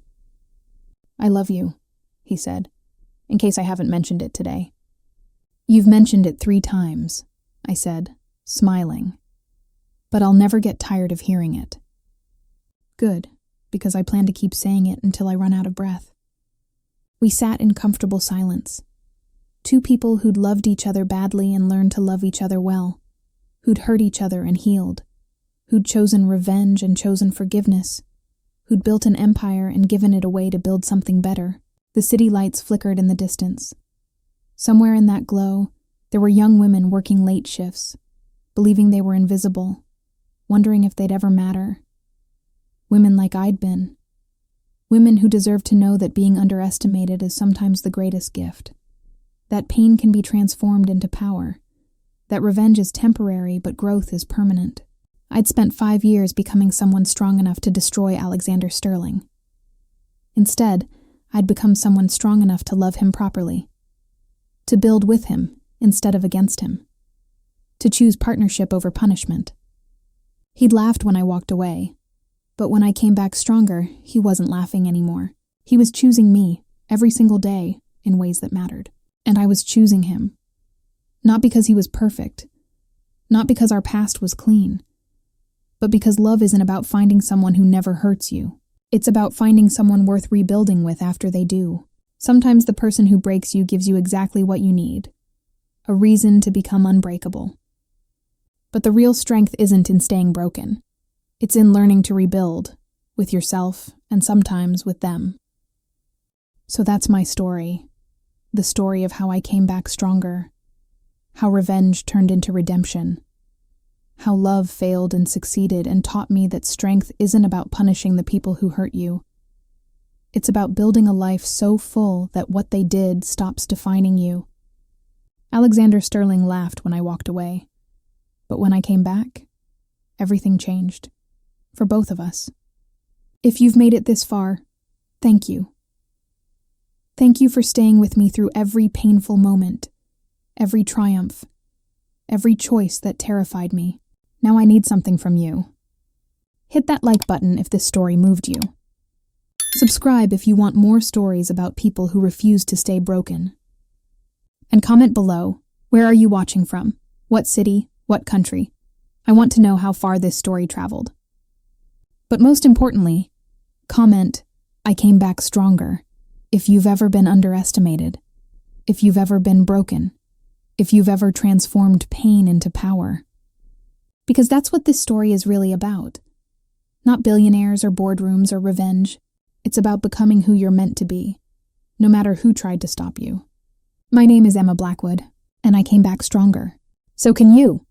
"I love you," he said, in case I haven't mentioned it today. "You've mentioned it 3 times, I said, smiling. "But I'll never get tired of hearing it." "Good, because I plan to keep saying it until I run out of breath." We sat in comfortable silence. 2 people who'd loved each other badly and learned to love each other well, who'd hurt each other and healed, who'd chosen revenge and chosen forgiveness, who'd built an empire and given it away to build something better. The city lights flickered in the distance. Somewhere in that glow, there were young women working late shifts, believing they were invisible, wondering if they'd ever matter. Women like I'd been. Women who deserve to know that being underestimated is sometimes the greatest gift. That pain can be transformed into power. That revenge is temporary, but growth is permanent. I'd spent 5 years becoming someone strong enough to destroy Alexander Sterling. Instead, I'd become someone strong enough to love him properly. To build with him instead of against him. To choose partnership over punishment. He'd laughed when I walked away, but when I came back stronger, he wasn't laughing anymore. He was choosing me, every single day, in ways that mattered. And I was choosing him. Not because he was perfect. Not because our past was clean. But because love isn't about finding someone who never hurts you. It's about finding someone worth rebuilding with after they do. Sometimes the person who breaks you gives you exactly what you need. A reason to become unbreakable. But the real strength isn't in staying broken. It's in learning to rebuild, with yourself and sometimes with them. So that's my story. The story of how I came back stronger. How revenge turned into redemption. How love failed and succeeded and taught me that strength isn't about punishing the people who hurt you. It's about building a life so full that what they did stops defining you. Alexander Sterling laughed when I walked away. But when I came back, everything changed. For both of us. If you've made it this far, thank you. Thank you for staying with me through every painful moment, every triumph, every choice that terrified me. Now I need something from you. Hit that like button if this story moved you. Subscribe if you want more stories about people who refuse to stay broken. And comment below, where are you watching from? What city? What country? I want to know how far this story traveled. But most importantly, comment, I came back stronger. If you've ever been underestimated, if you've ever been broken, if you've ever transformed pain into power. Because that's what this story is really about. Not billionaires or boardrooms or revenge. It's about becoming who you're meant to be, no matter who tried to stop you. My name is Emma Blackwood, and I came back stronger. So can you.